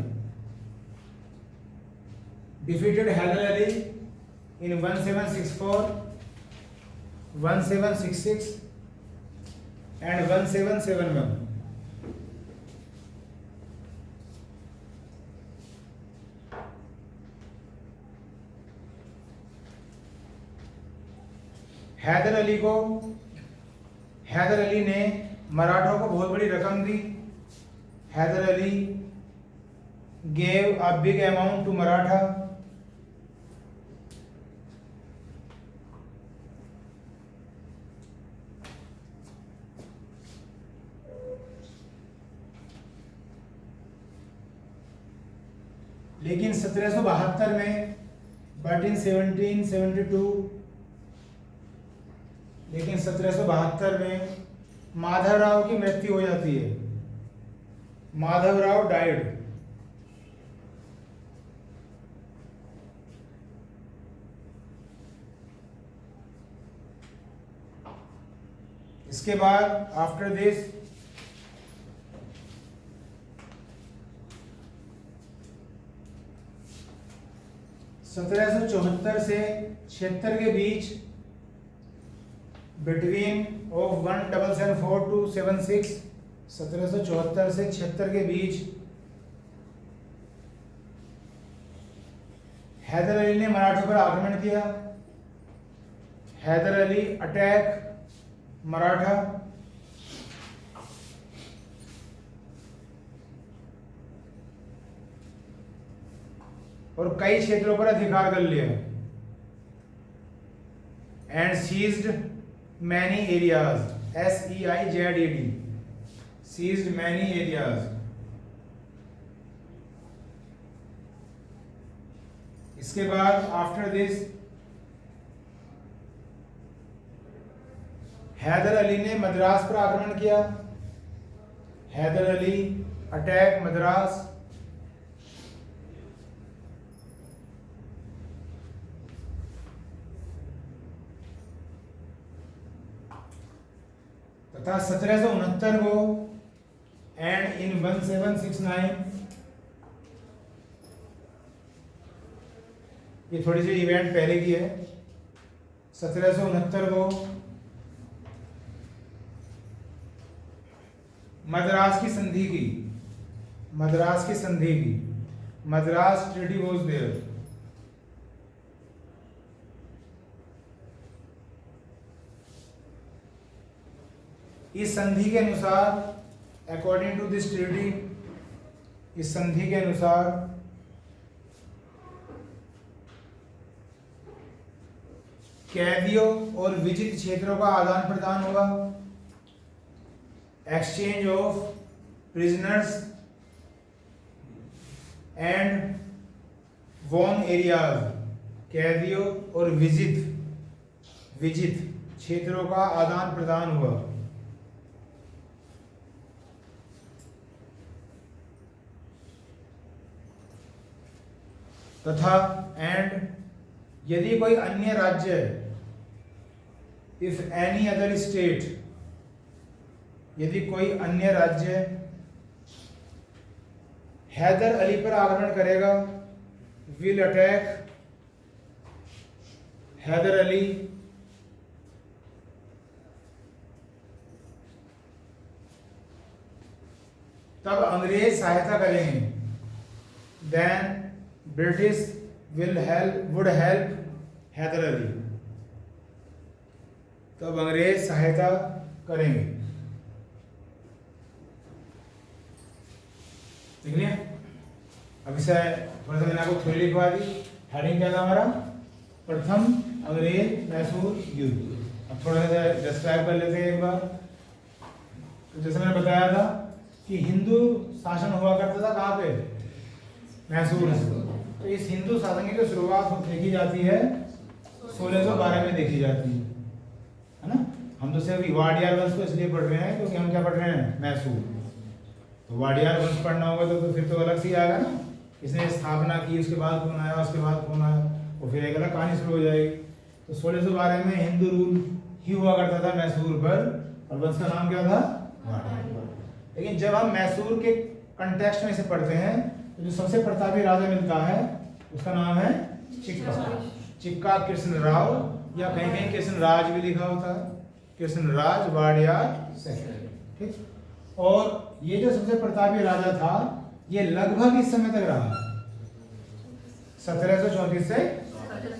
Speaker 1: Defeated Hyder Ali in 1764, 1766 and 1771। Hyder Ali ने मराठों को बहुत बड़ी रकम दी। Haider Ali gave a big amount to Maratha. लेकिन 1772 में, बट इन 1772, लेकिन 1772 में माधवराव की मृत्यु हो जाती है। माधवराव डाइड। इसके बाद आफ्टर दिस सत्रह सौ चौहत्तर से 76 के बीच, बिटवीन ऑफ 1774 टू 76, 1774 से 76 के बीच हैदर अली ने मराठों पर आक्रमण किया। हैदर अली अटैक मराठा। और कई क्षेत्रों पर अधिकार कर लिया। And seized many areas, SEIZED, seized many areas. इसके बाद आफ्टर दिस हैदर अली ने मद्रास पर आक्रमण किया। हैदर अली अटैक मद्रास। तथा 1769 को एंड इन 1769, ये थोड़ी सी इवेंट पहले की है। 1769 को मद्रास की संधि की, मद्रास की संधि की, मद्रास ट्रीटी वाज देयर। इस संधि के अनुसार, अकॉर्डिंग टू दिस ट्रीटी, इस संधि के अनुसार कैदियों और विजित क्षेत्रों का आदान प्रदान होगा। Exchange of prisoners and won areas, कैदियों और विजित क्षेत्रों का आदान प्रदान हुआ। तथा एंड यदि कोई अन्य राज्य, इफ एनी अदर स्टेट, यदि कोई अन्य राज्य हैदर अली पर आक्रमण करेगा, विल अटैक हैदर अली, तब अंग्रेज सहायता करेंगे। Then British would help Hyder Ali, तब अंग्रेज सहायता करेंगे। देख लिया। अब इसे थोड़ा सा मैंने आपको थ्योरी लिखवा दी। हेडिंग क्या था हमारा, प्रथम अंग्रेज मैसूर युद्ध। अब थोड़ा सा डिस्क्राइब कर लेते हैं एक बार। तो जैसे मैंने बताया था कि हिंदू शासन हुआ करता था कहाँ पे, मैसूर। तो इस हिंदू शासन की जो शुरुआत देखी जाती है 1612 में देखी जाती है ना। हम तो सिर्फ वाडियार वंश को इसलिए पढ़ रहे हैं क्योंकि हम क्या पढ़ रहे हैं, मैसूर। तो वाडियार वंश पढ़ना होगा तो फिर तो अलग से आएगा ना, इसने स्थापना की, उसके बाद कौन आया, उसके बाद कौन आया, वो फिर एक अलग कहानी शुरू हो जाएगी। तो 1612 में हिंदू रूल ही हुआ करता था मैसूर पर, और वंश का नाम क्या था, वाडियार। लेकिन जब हम मैसूर के कंटेक्स्ट में इसे पढ़ते हैं तो जो सबसे प्रतापी राजा मिलता है उसका नाम है चिक्का। चिक्का कृष्ण राव, या कहीं कहीं कृष्ण राज भी लिखा होता है, कृष्ण राज वाडियार सेकंड, ठीक। और ये जो सबसे प्रतापी राजा था ये लगभग इस समय तक रहा, 1734 से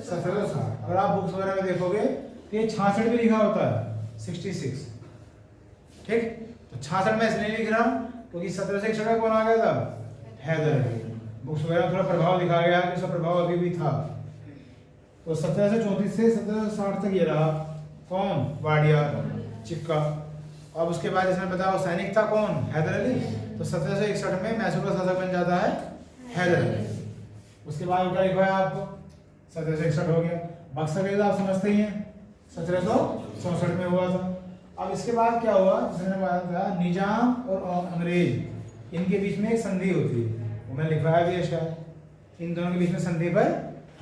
Speaker 1: 1760। अगर आप बुक्स वगैरह में देखोगे तो ये 66 भी लिखा होता है, 66, ठीक। तो 66 में इसलिए लिख रहा हूं क्योंकि 1761 में कौन आ गया था, हैदर अली। बुक्स वगैरह थोड़ा प्रभाव दिखा गया है, इसका प्रभाव अभी भी था। तो 1734 से 1760 तक ये रहा, कौन, वाडियार, चिक्का। अब उसके बाद इसमें बताओ सैनिक था कौन, हैदर अली। तो 1761 में मैसूर का शासक बन जाता है हैदर अली। उसके बाद क्या लिखा है आपको, 1761 हो गया। बक्सर का आप समझते ही हैं, 1764 में हुआ था। अब इसके बाद क्या हुआ, जिसने बताया था निजाम और अंग्रेज इनके बीच में एक संधि होती है, वो मैंने लिखवाया भी है शायद। इन दोनों के बीच में संधि पर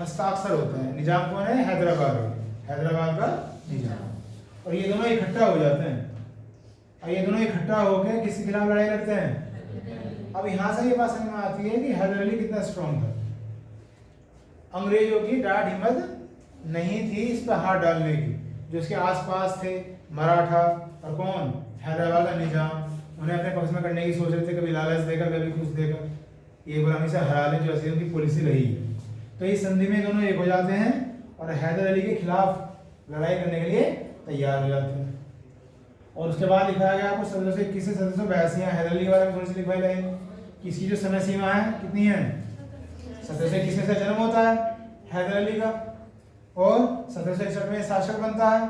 Speaker 1: हस्ताक्षर होता है। निजाम कौन है, हैदराबाद का निजाम। और ये दोनों इकट्ठा हो जाते हैं, और ये दोनों इकट्ठा होकर किसी के खिलाफ लड़ाई लड़ते हैं। अब यहाँ से ये बात समझ में आती है कि हैदर अली कितना स्ट्रॉन्ग था। अंग्रेजों की डाट हिम्मत नहीं थी इस पर हाथ डालने की। जो इसके आसपास थे मराठा और कौन, हैदराबाद का निजाम, उन्हें अपने पक्ष में करने की सोच रहे थे, कभी लालच देकर कभी कुछ देकर। ये गुलामी से हरा ले, जो ऐसी उनकी पॉलिसी रही है। तो इस संधि में दोनों एक हो जाते हैं और हैदर अली के खिलाफ लड़ाई करने के लिए तैयार हो जाते हैं। और उसके बाद लिखा गया आपको 1721 से 1782 हैदर अली के बारे में थोड़ी सी लिखवाई लाइन कि इसकी जो समय सीमा है कितनी है, 1721 में से जन्म होता है हैदर अली का, और 1761 में शासक बनता है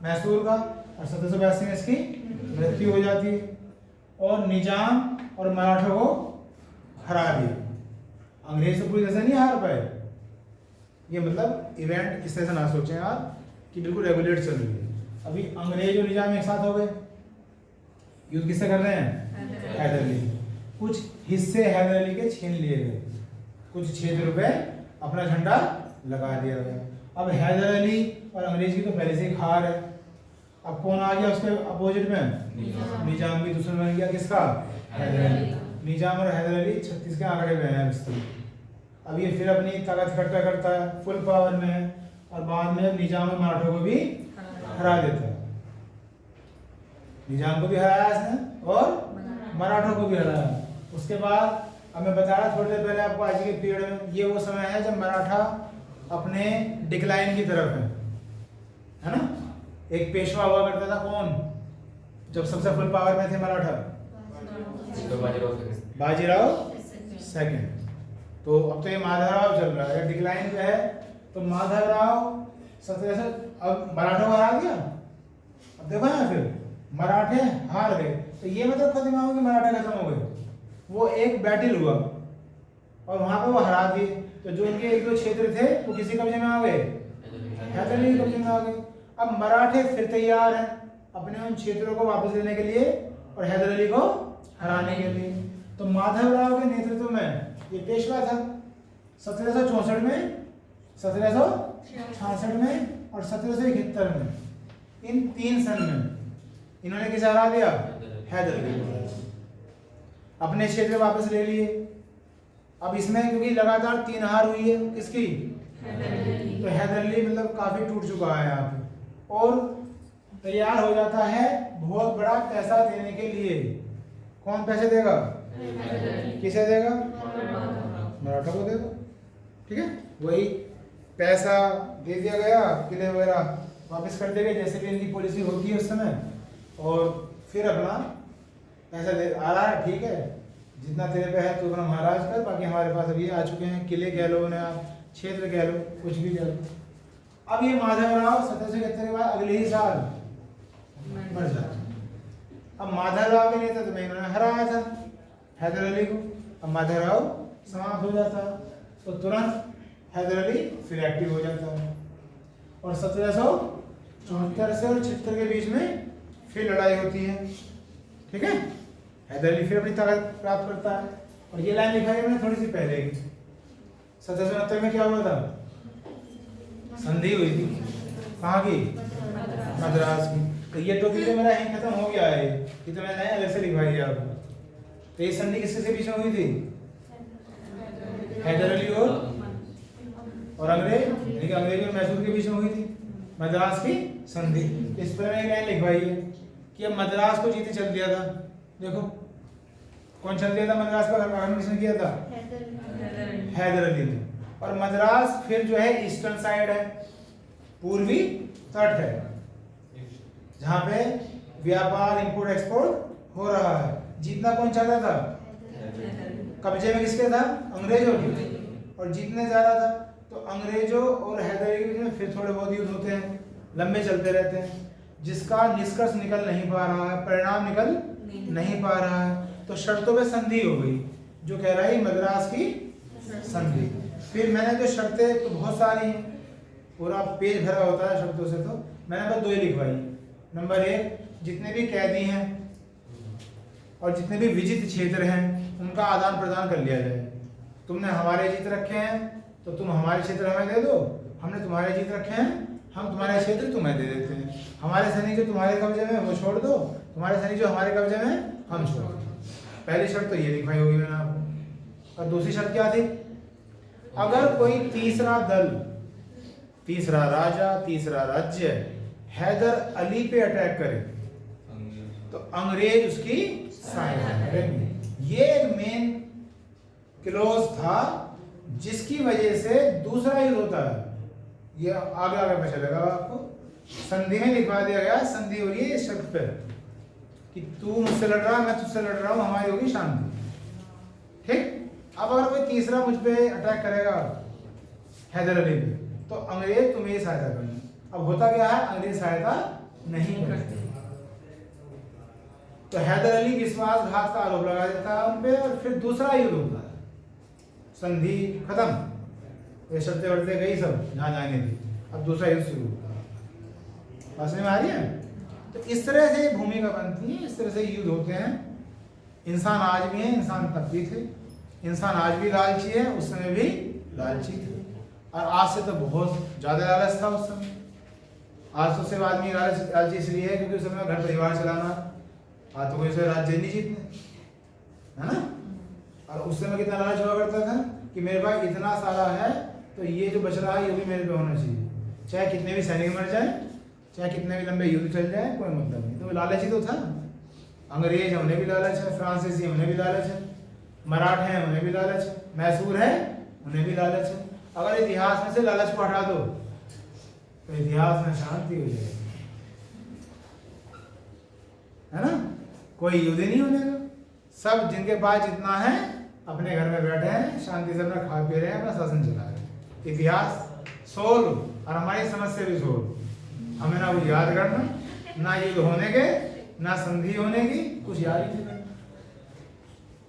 Speaker 1: मैसूर का, और 1782 में इसकी मृत्यु हो जाती है। और निजाम और मराठों को हरा दिया। अंग्रेज तो पूरी तरह से नहीं हार पाए। ये मतलब इवेंट इस तरह से ना सोचें आप कि बिल्कुल रेगुलेट चल रही है। अभी अंग्रेज और निजाम एक साथ हो गए, युद्ध किससे कर रहे हैं, हैदर अली। कुछ हिस्से हैदर अली के छीन लिए गए, कुछ क्षेत्र पे अपना झंडा लगा दिया गया। अब हैदर अली और अंग्रेज की तो पहले से ही हार है। अब कौन आ गया उसके अपोजिट में, निजाम भी दुश्मन बन गया, किसका, हैदर अली। निजाम और हैदर अली 36 के आंकड़े में हैं अभी। अब ये फिर अपनी ताकत इकट्ठा करता है, फुल पावर में है, और बाद में निजाम और मराठों को भी हरा देता है। निजाम को भी हराया इसने और मराठों को भी हराया। उसके बाद अब मैं बता रहा थोड़ी देर पहले आपको, आज के पीरियड में ये वो समय है जब मराठा अपने डिक्लाइन की तरफ है ना। एक पेशवा हुआ करता था कौन, जब सबसे फुल पावर में थे मराठा, बाजीराव सेकंड। तो अब तो ये माधवराव चल रहा है, डिक्लाइन पे है। तो माधवराव 1700 अब मराठों को हरा दिया। अब देखो ना, फिर मराठे हार गए, तो ये मतलब खत्म हो कि मराठा खत्म हो गए। वो एक बैटल हुआ और वहां पे वो हरा दिए। तो जो इनके एक दो क्षेत्र थे वो किसी कब्जे में आ गए, हैदर अली कब्जे में आ गए। अब मराठे फिर तैयार हैं अपने उन क्षेत्रों को वापस लेने के लिए और हैदर अली को हराने के लिए। तो माधवराव के नेतृत्व में ये पेशवा था 1764 में, 1766 में और 1771 में। इन 3 सन में इन्होंने किसे हरा दिया, हैदर अली को। अपने क्षेत्र वापस ले लिए। अब इसमें क्योंकि लगातार 3 हार हुई है किसकी, तो हैदर अली मतलब काफी टूट चुका है यहाँ पे, और तैयार हो जाता है बहुत बड़ा पैसा देने के लिए। कौन पैसे देगा, किसे देगा, मराठा को देगा। ठीक है, वही पैसा दे दिया गया, किले वगैरह वापस कर देंगे जैसे भी इनकी पॉलिसी होती है उस समय। और फिर अपना पैसा दे आ रहा है, ठीक है, जितना तेरे पे है तू अपना महाराज कर, बाकी हमारे पास अभी आ चुके हैं, किले कह लो ना, क्षेत्र कह लो, कुछ भी कह लो। अब ये माधवराव 1771 के बाद अगले ही साल मर जाता। अब माधवराव के नेता तो मैं इन्होंने हराया था हैदर अली को, अब माधवराव समाप्त हो जाता तो तुरंत हैदर अली फिर एक्टिव हो जाता है और 1774 से और 76 के बीच में फिर लड़ाई होती है। ठीक है, हैदर अली फिर अपनी ताकत प्राप्त करता है। और ये लाइन लिखा है मैंने थोड़ी सी पहले की, 1769 में क्या हुआ था, संधि हुई थी, कहाँ की, मद्रास की। तो ये टॉपिक तो मेरा यहीं खत्म हो गया है, ये तो मैंने अलग से लिखवाई है आपको। तो ये संधि किसके बीच में हुई थी, हैदर अली और अंग्रेज, यानी कि अंग्रेज और मैसूर के बीच में हुई थी मद्रास की संधि। इस पर मैंने लाइन लिखवाई है कि अब मद्रास को जीते चल दिया था। देखो कौन चल दिया था मद्रास पर, किसने किया था, हैदर अली ने। और मद्रास फिर जो है ईस्टर्न साइड है, पूर्वी तट है, जहां पे व्यापार इंपोर्ट एक्सपोर्ट हो रहा है। जीतना कौन चाहता था, कब्जे में किसके था, अंग्रेजों के। और जीतने जा रहा था तो अंग्रेजों और हैदर अली के बीच में फिर थोड़े बहुत युद्ध होते हैं, लंबे चलते रहते हैं, जिसका निष्कर्ष निकल नहीं पा रहा है, परिणाम निकल नहीं पा रहा है। तो शर्तों पे संधि हो गई, जो कह रहा है मद्रास की संधि। फिर मैंने जो शर्तें तो बहुत सारी हैं, पूरा पेज भरा होता है शर्तों से, तो मैंने बस 2 ही लिखवाई। नंबर 1, जितने भी कैदी हैं और जितने भी विजित क्षेत्र हैं उनका आदान प्रदान कर लिया जाए। तुमने हमारे जीत रखे हैं तो तुम हमारे क्षेत्र हमें दे दो, हमने तुम्हारे जीत रखे हैं हम तुम्हारे क्षेत्र तुम्हें दे देते हैं। हमारे सैनिक जो तुम्हारे कब्जे में वो छोड़ दो, तुम्हारे सैनिक जो हमारे कब्जे में हम छोड़ दो। पहली शर्त तो ये लिखवाई होगी मैंने आपको। और दूसरी शर्त क्या थी, अगर कोई तीसरा दल, तीसरा राजा, तीसरा राज्य हैदर अली पे अटैक करे तो अंग्रेज उसकी सहायता करेंगे। ये एक मेन क्लॉज था जिसकी वजह से दूसरा युद्ध होता है। ये आगे आगे में चलेगा आपको, संधि में लिखवा दिया गया, संधि हो रही है इस शर्त पर कि तू मुझसे लड़ रहा है, मैं तुझसे लड़ रहा हूं, हमारी होगी शांति। ठीक। अब अगर कोई तीसरा मुझ पे अटैक करेगा हैदर अली पे तो अंग्रेज तुम्हें सहायता करनी। अब होता क्या है, अंग्रेज सहायता नहीं करते तो हैदर अली विश्वासघात का आरोप लगा देता है उन पे और फिर दूसरा युद्ध होता है, संधि खत्म, ये शर्तें वर्तें गई सब जहां जाने थी, अब दूसरा युद्ध शुरू होता है। समझ में आ रही है? तो इस तरह से भूमिका बनती है, इस तरह से युद्ध होते हैं। इंसान आज भी है, इंसान तब भी थे, इंसान आज भी लालची है, उस समय भी लालची थे। और आज से तो बहुत ज्यादा लालच था उस समय। आज तो सिर्फ आदमी लालची इसलिए है क्योंकि उस समय घर परिवार चलाना, आज तो कोई से राज्य नहीं जीतने, है ना। और उस समय कितना लालच हुआ करता था कि मेरे पास इतना सारा है तो ये जो बच रहा है ये भी मेरे पे होना चाहिए, चाहे कितने भी सैनिक मर जाए, चाहे कितने भी लंबे युद्ध चल जाए, कोई मतलब नहीं। तो लालच ही तो था। अंग्रेज है उन्हें भी लालच है, फ्रांसीसी उन्हें भी लालच है, मराठे हैं उन्हें भी लालच है, मैसूर है उन्हें भी लालच है। अगर इतिहास में से लालच को हटा दो तो इतिहास में शांति हो जाएगी, है ना। कोई युद्ध नहीं होने का, सब जिनके पास जितना है अपने घर में बैठे हैं, शांति से अपना खा पी रहे हैं, अपना शासन चला रहे हैं। इतिहास सोल्व और हमारी समस्या भी सोल्व। हमें ना कुछ याद करना, ना युद्ध होने के, ना संधि होने की, कुछ याद ही नहीं।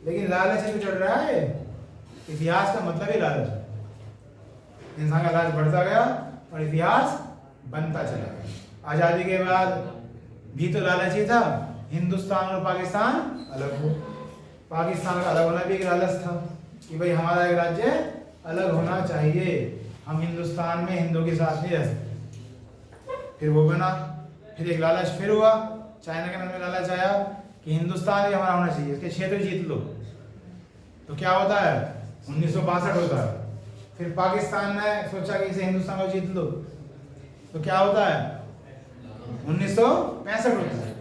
Speaker 1: लेकिन लालच जो चल रहा है, इतिहास का मतलब ही लालच है। इंसान का लालच बढ़ता गया और इतिहास बनता चला गया। आजादी के बाद भी तो लालच ही था, हिंदुस्तान और पाकिस्तान अलग हो, पाकिस्तान का अलग होना भी एक लालच था कि भाई हमारा एक राज्य अलग होना चाहिए, हम हिंदुस्तान में हिंदुओं के साथ नहीं रह सकते। फिर वो बना, फिर एक लालच फिर हुआ, चाइना के मन में लालच आया कि हिंदुस्तान भी हमारा होना चाहिए, इसके क्षेत्र जीत लो। तो क्या होता है, 1962 होता है। फिर पाकिस्तान ने सोचा कि इसे हिंदुस्तान को जीत लो, तो क्या होता है, 1965 होता है।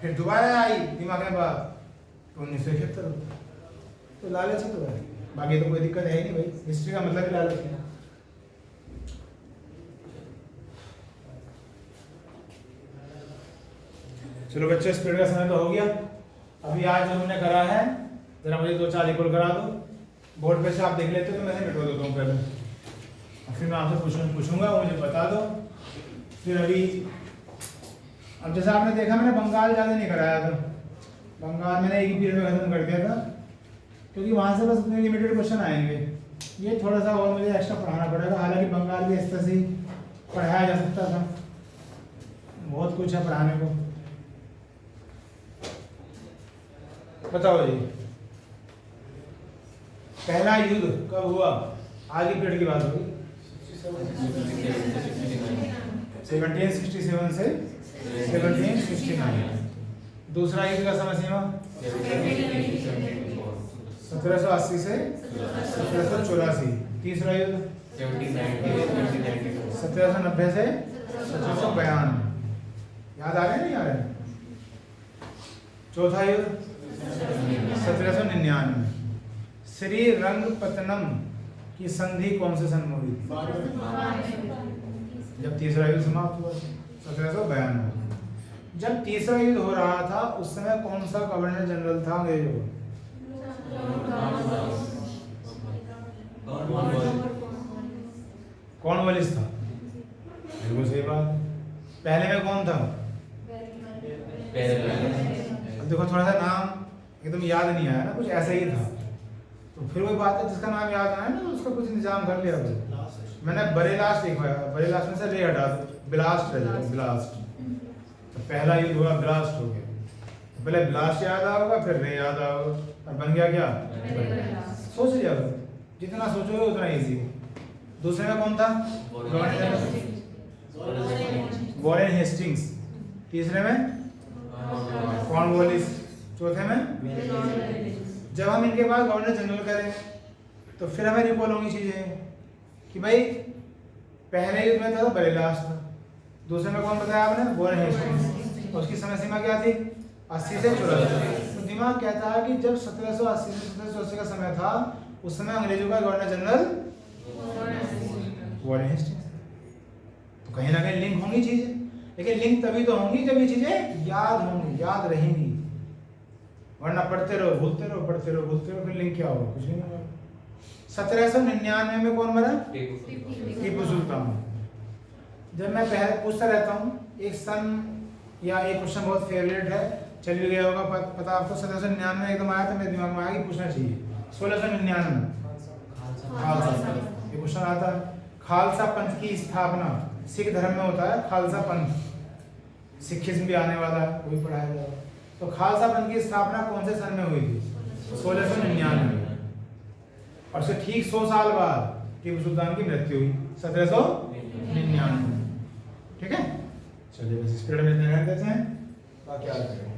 Speaker 1: फिर दोबारा आई दिमाग में बात तो 1971 होता है। तो लालच ही तो है, बाकी तो कोई दिक्कत है ही नहीं भाई, हिस्ट्री का मतलब ही लालच है। चलो बच्चों, इस पीरियड का समय तो हो गया। अभी आज जो हमने करा है जरा मुझे 2 4 इक्वल करा दो। बोर्ड पे से आप देख लेते हो तो मैं मिटवा देता हूँ पहले, फिर मैं आपसे पूछूंगा, मुझे बता दो। फिर अभी अब जैसा आपने देखा मैंने बंगाल ज़्यादा नहीं कराया था, बंगाल मैंने एक ही पीरियड में खत्म कर दिया था, क्योंकि वहाँ से बस इतने लिमिटेड क्वेश्चन आएंगे। ये थोड़ा सा और मुझे एक्स्ट्रा पढ़ाना पड़ेगा, हालांकि बंगाल भी इस तरह से पढ़ाया जा सकता था, बहुत कुछ है पढ़ाने को। बताओ जी, पहला युद्ध कब हुआ? आज की पीरियड की बात होगी, 1767 से 1769। दूसरा युद्ध का समय सीमा 1780 से 1784। तीसरा युद्ध 1790 से 1792। याद आ रहे नहीं आ रहे? चौथा युद्ध 1799। श्री रंगपत्तनम की संधि कौन से सन में हुई थी? जब तीसरा युद्ध समाप्त हुआ 1792। जब तीसरा युद्ध हो रहा था उस समय कौन सा गवर्नर जनरल था अंग्रेजों? कॉर्नवालिस था। बिल्कुल सही बात। पहले में कौन था? अब देखो थोड़ा सा नाम एकदम याद नहीं आया ना, कुछ ऐसा ही था, तो फिर वही बात है, जिसका नाम याद आया ना उसका कुछ इंतजाम कर लिया। मैंने बरेलास्ट लिखवाया, बरेलास्ट में से रे हटा दो, ब्लास्ट रह जाएगा, ब्लास्ट। तो पहला युद्ध हुआ, ब्लास्ट हो गया। पहले ब्लास्ट याद आओगा, फिर रे याद आओगा, और बन गया क्या? सोच लिया, जितना सोचोगे उतना इजी है। दूसरे में कौन था? Warren Hastings. तीसरे में कॉर्नवालिस। चौथे में जब हम इनके बाद गवर्नर जनरल करें तो फिर हमें रिकॉल होंगी चीजें कि भाई पहले युद्ध में था बरेलास्ट था, दूसरे में कौन बताया आपने? Warren Hastings. उसकी समय सीमा क्या थी? 80 से 84। तो दिमाग कहता है कि जब 1780 से 1784 का समय था उस समय अंग्रेजों का गवर्नर जनरल वॉरेन हेस्टिंग्स। तो कहीं ना कहीं लिंक होंगी चीजें, लेकिन लिंक तभी तो होंगी जब ये चीजें याद होंगी, याद रहेंगी, वरना पढ़ते रहो भूलते रहो, पढ़ते रहो भूलते रहो, फिर लिंक क्या होगा? कुछ नहीं होगा। 1799 में कौन बना? टीपू सुल्तान। जब मैं पहले पूछता रहता हूँ एक सन या एक क्वेश्चन बहुत फेवरेट है, चल भी गया होगा पता आपको। 1799 एकदम आया था मेरे दिमाग में, आया कि पूछना चाहिए। 1699 ये क्वेश्चन आता है। खालसा पंथ की स्थापना सिख धर्म में होता है, खालसा पंथ, सिखिज्म भी आने वाला है, वो भी पढ़ाया जाएगा। तो खालसा पंथ की स्थापना कौन से सन में हुई थी? 1699। और उसके ठीक 100 साल बाद टीपू सुल्तान की मृत्यु हुई 1799। ठीक है, चलिए बस इस पीरियड में ध्यान देते हैं, बाकी आगे करेंगे।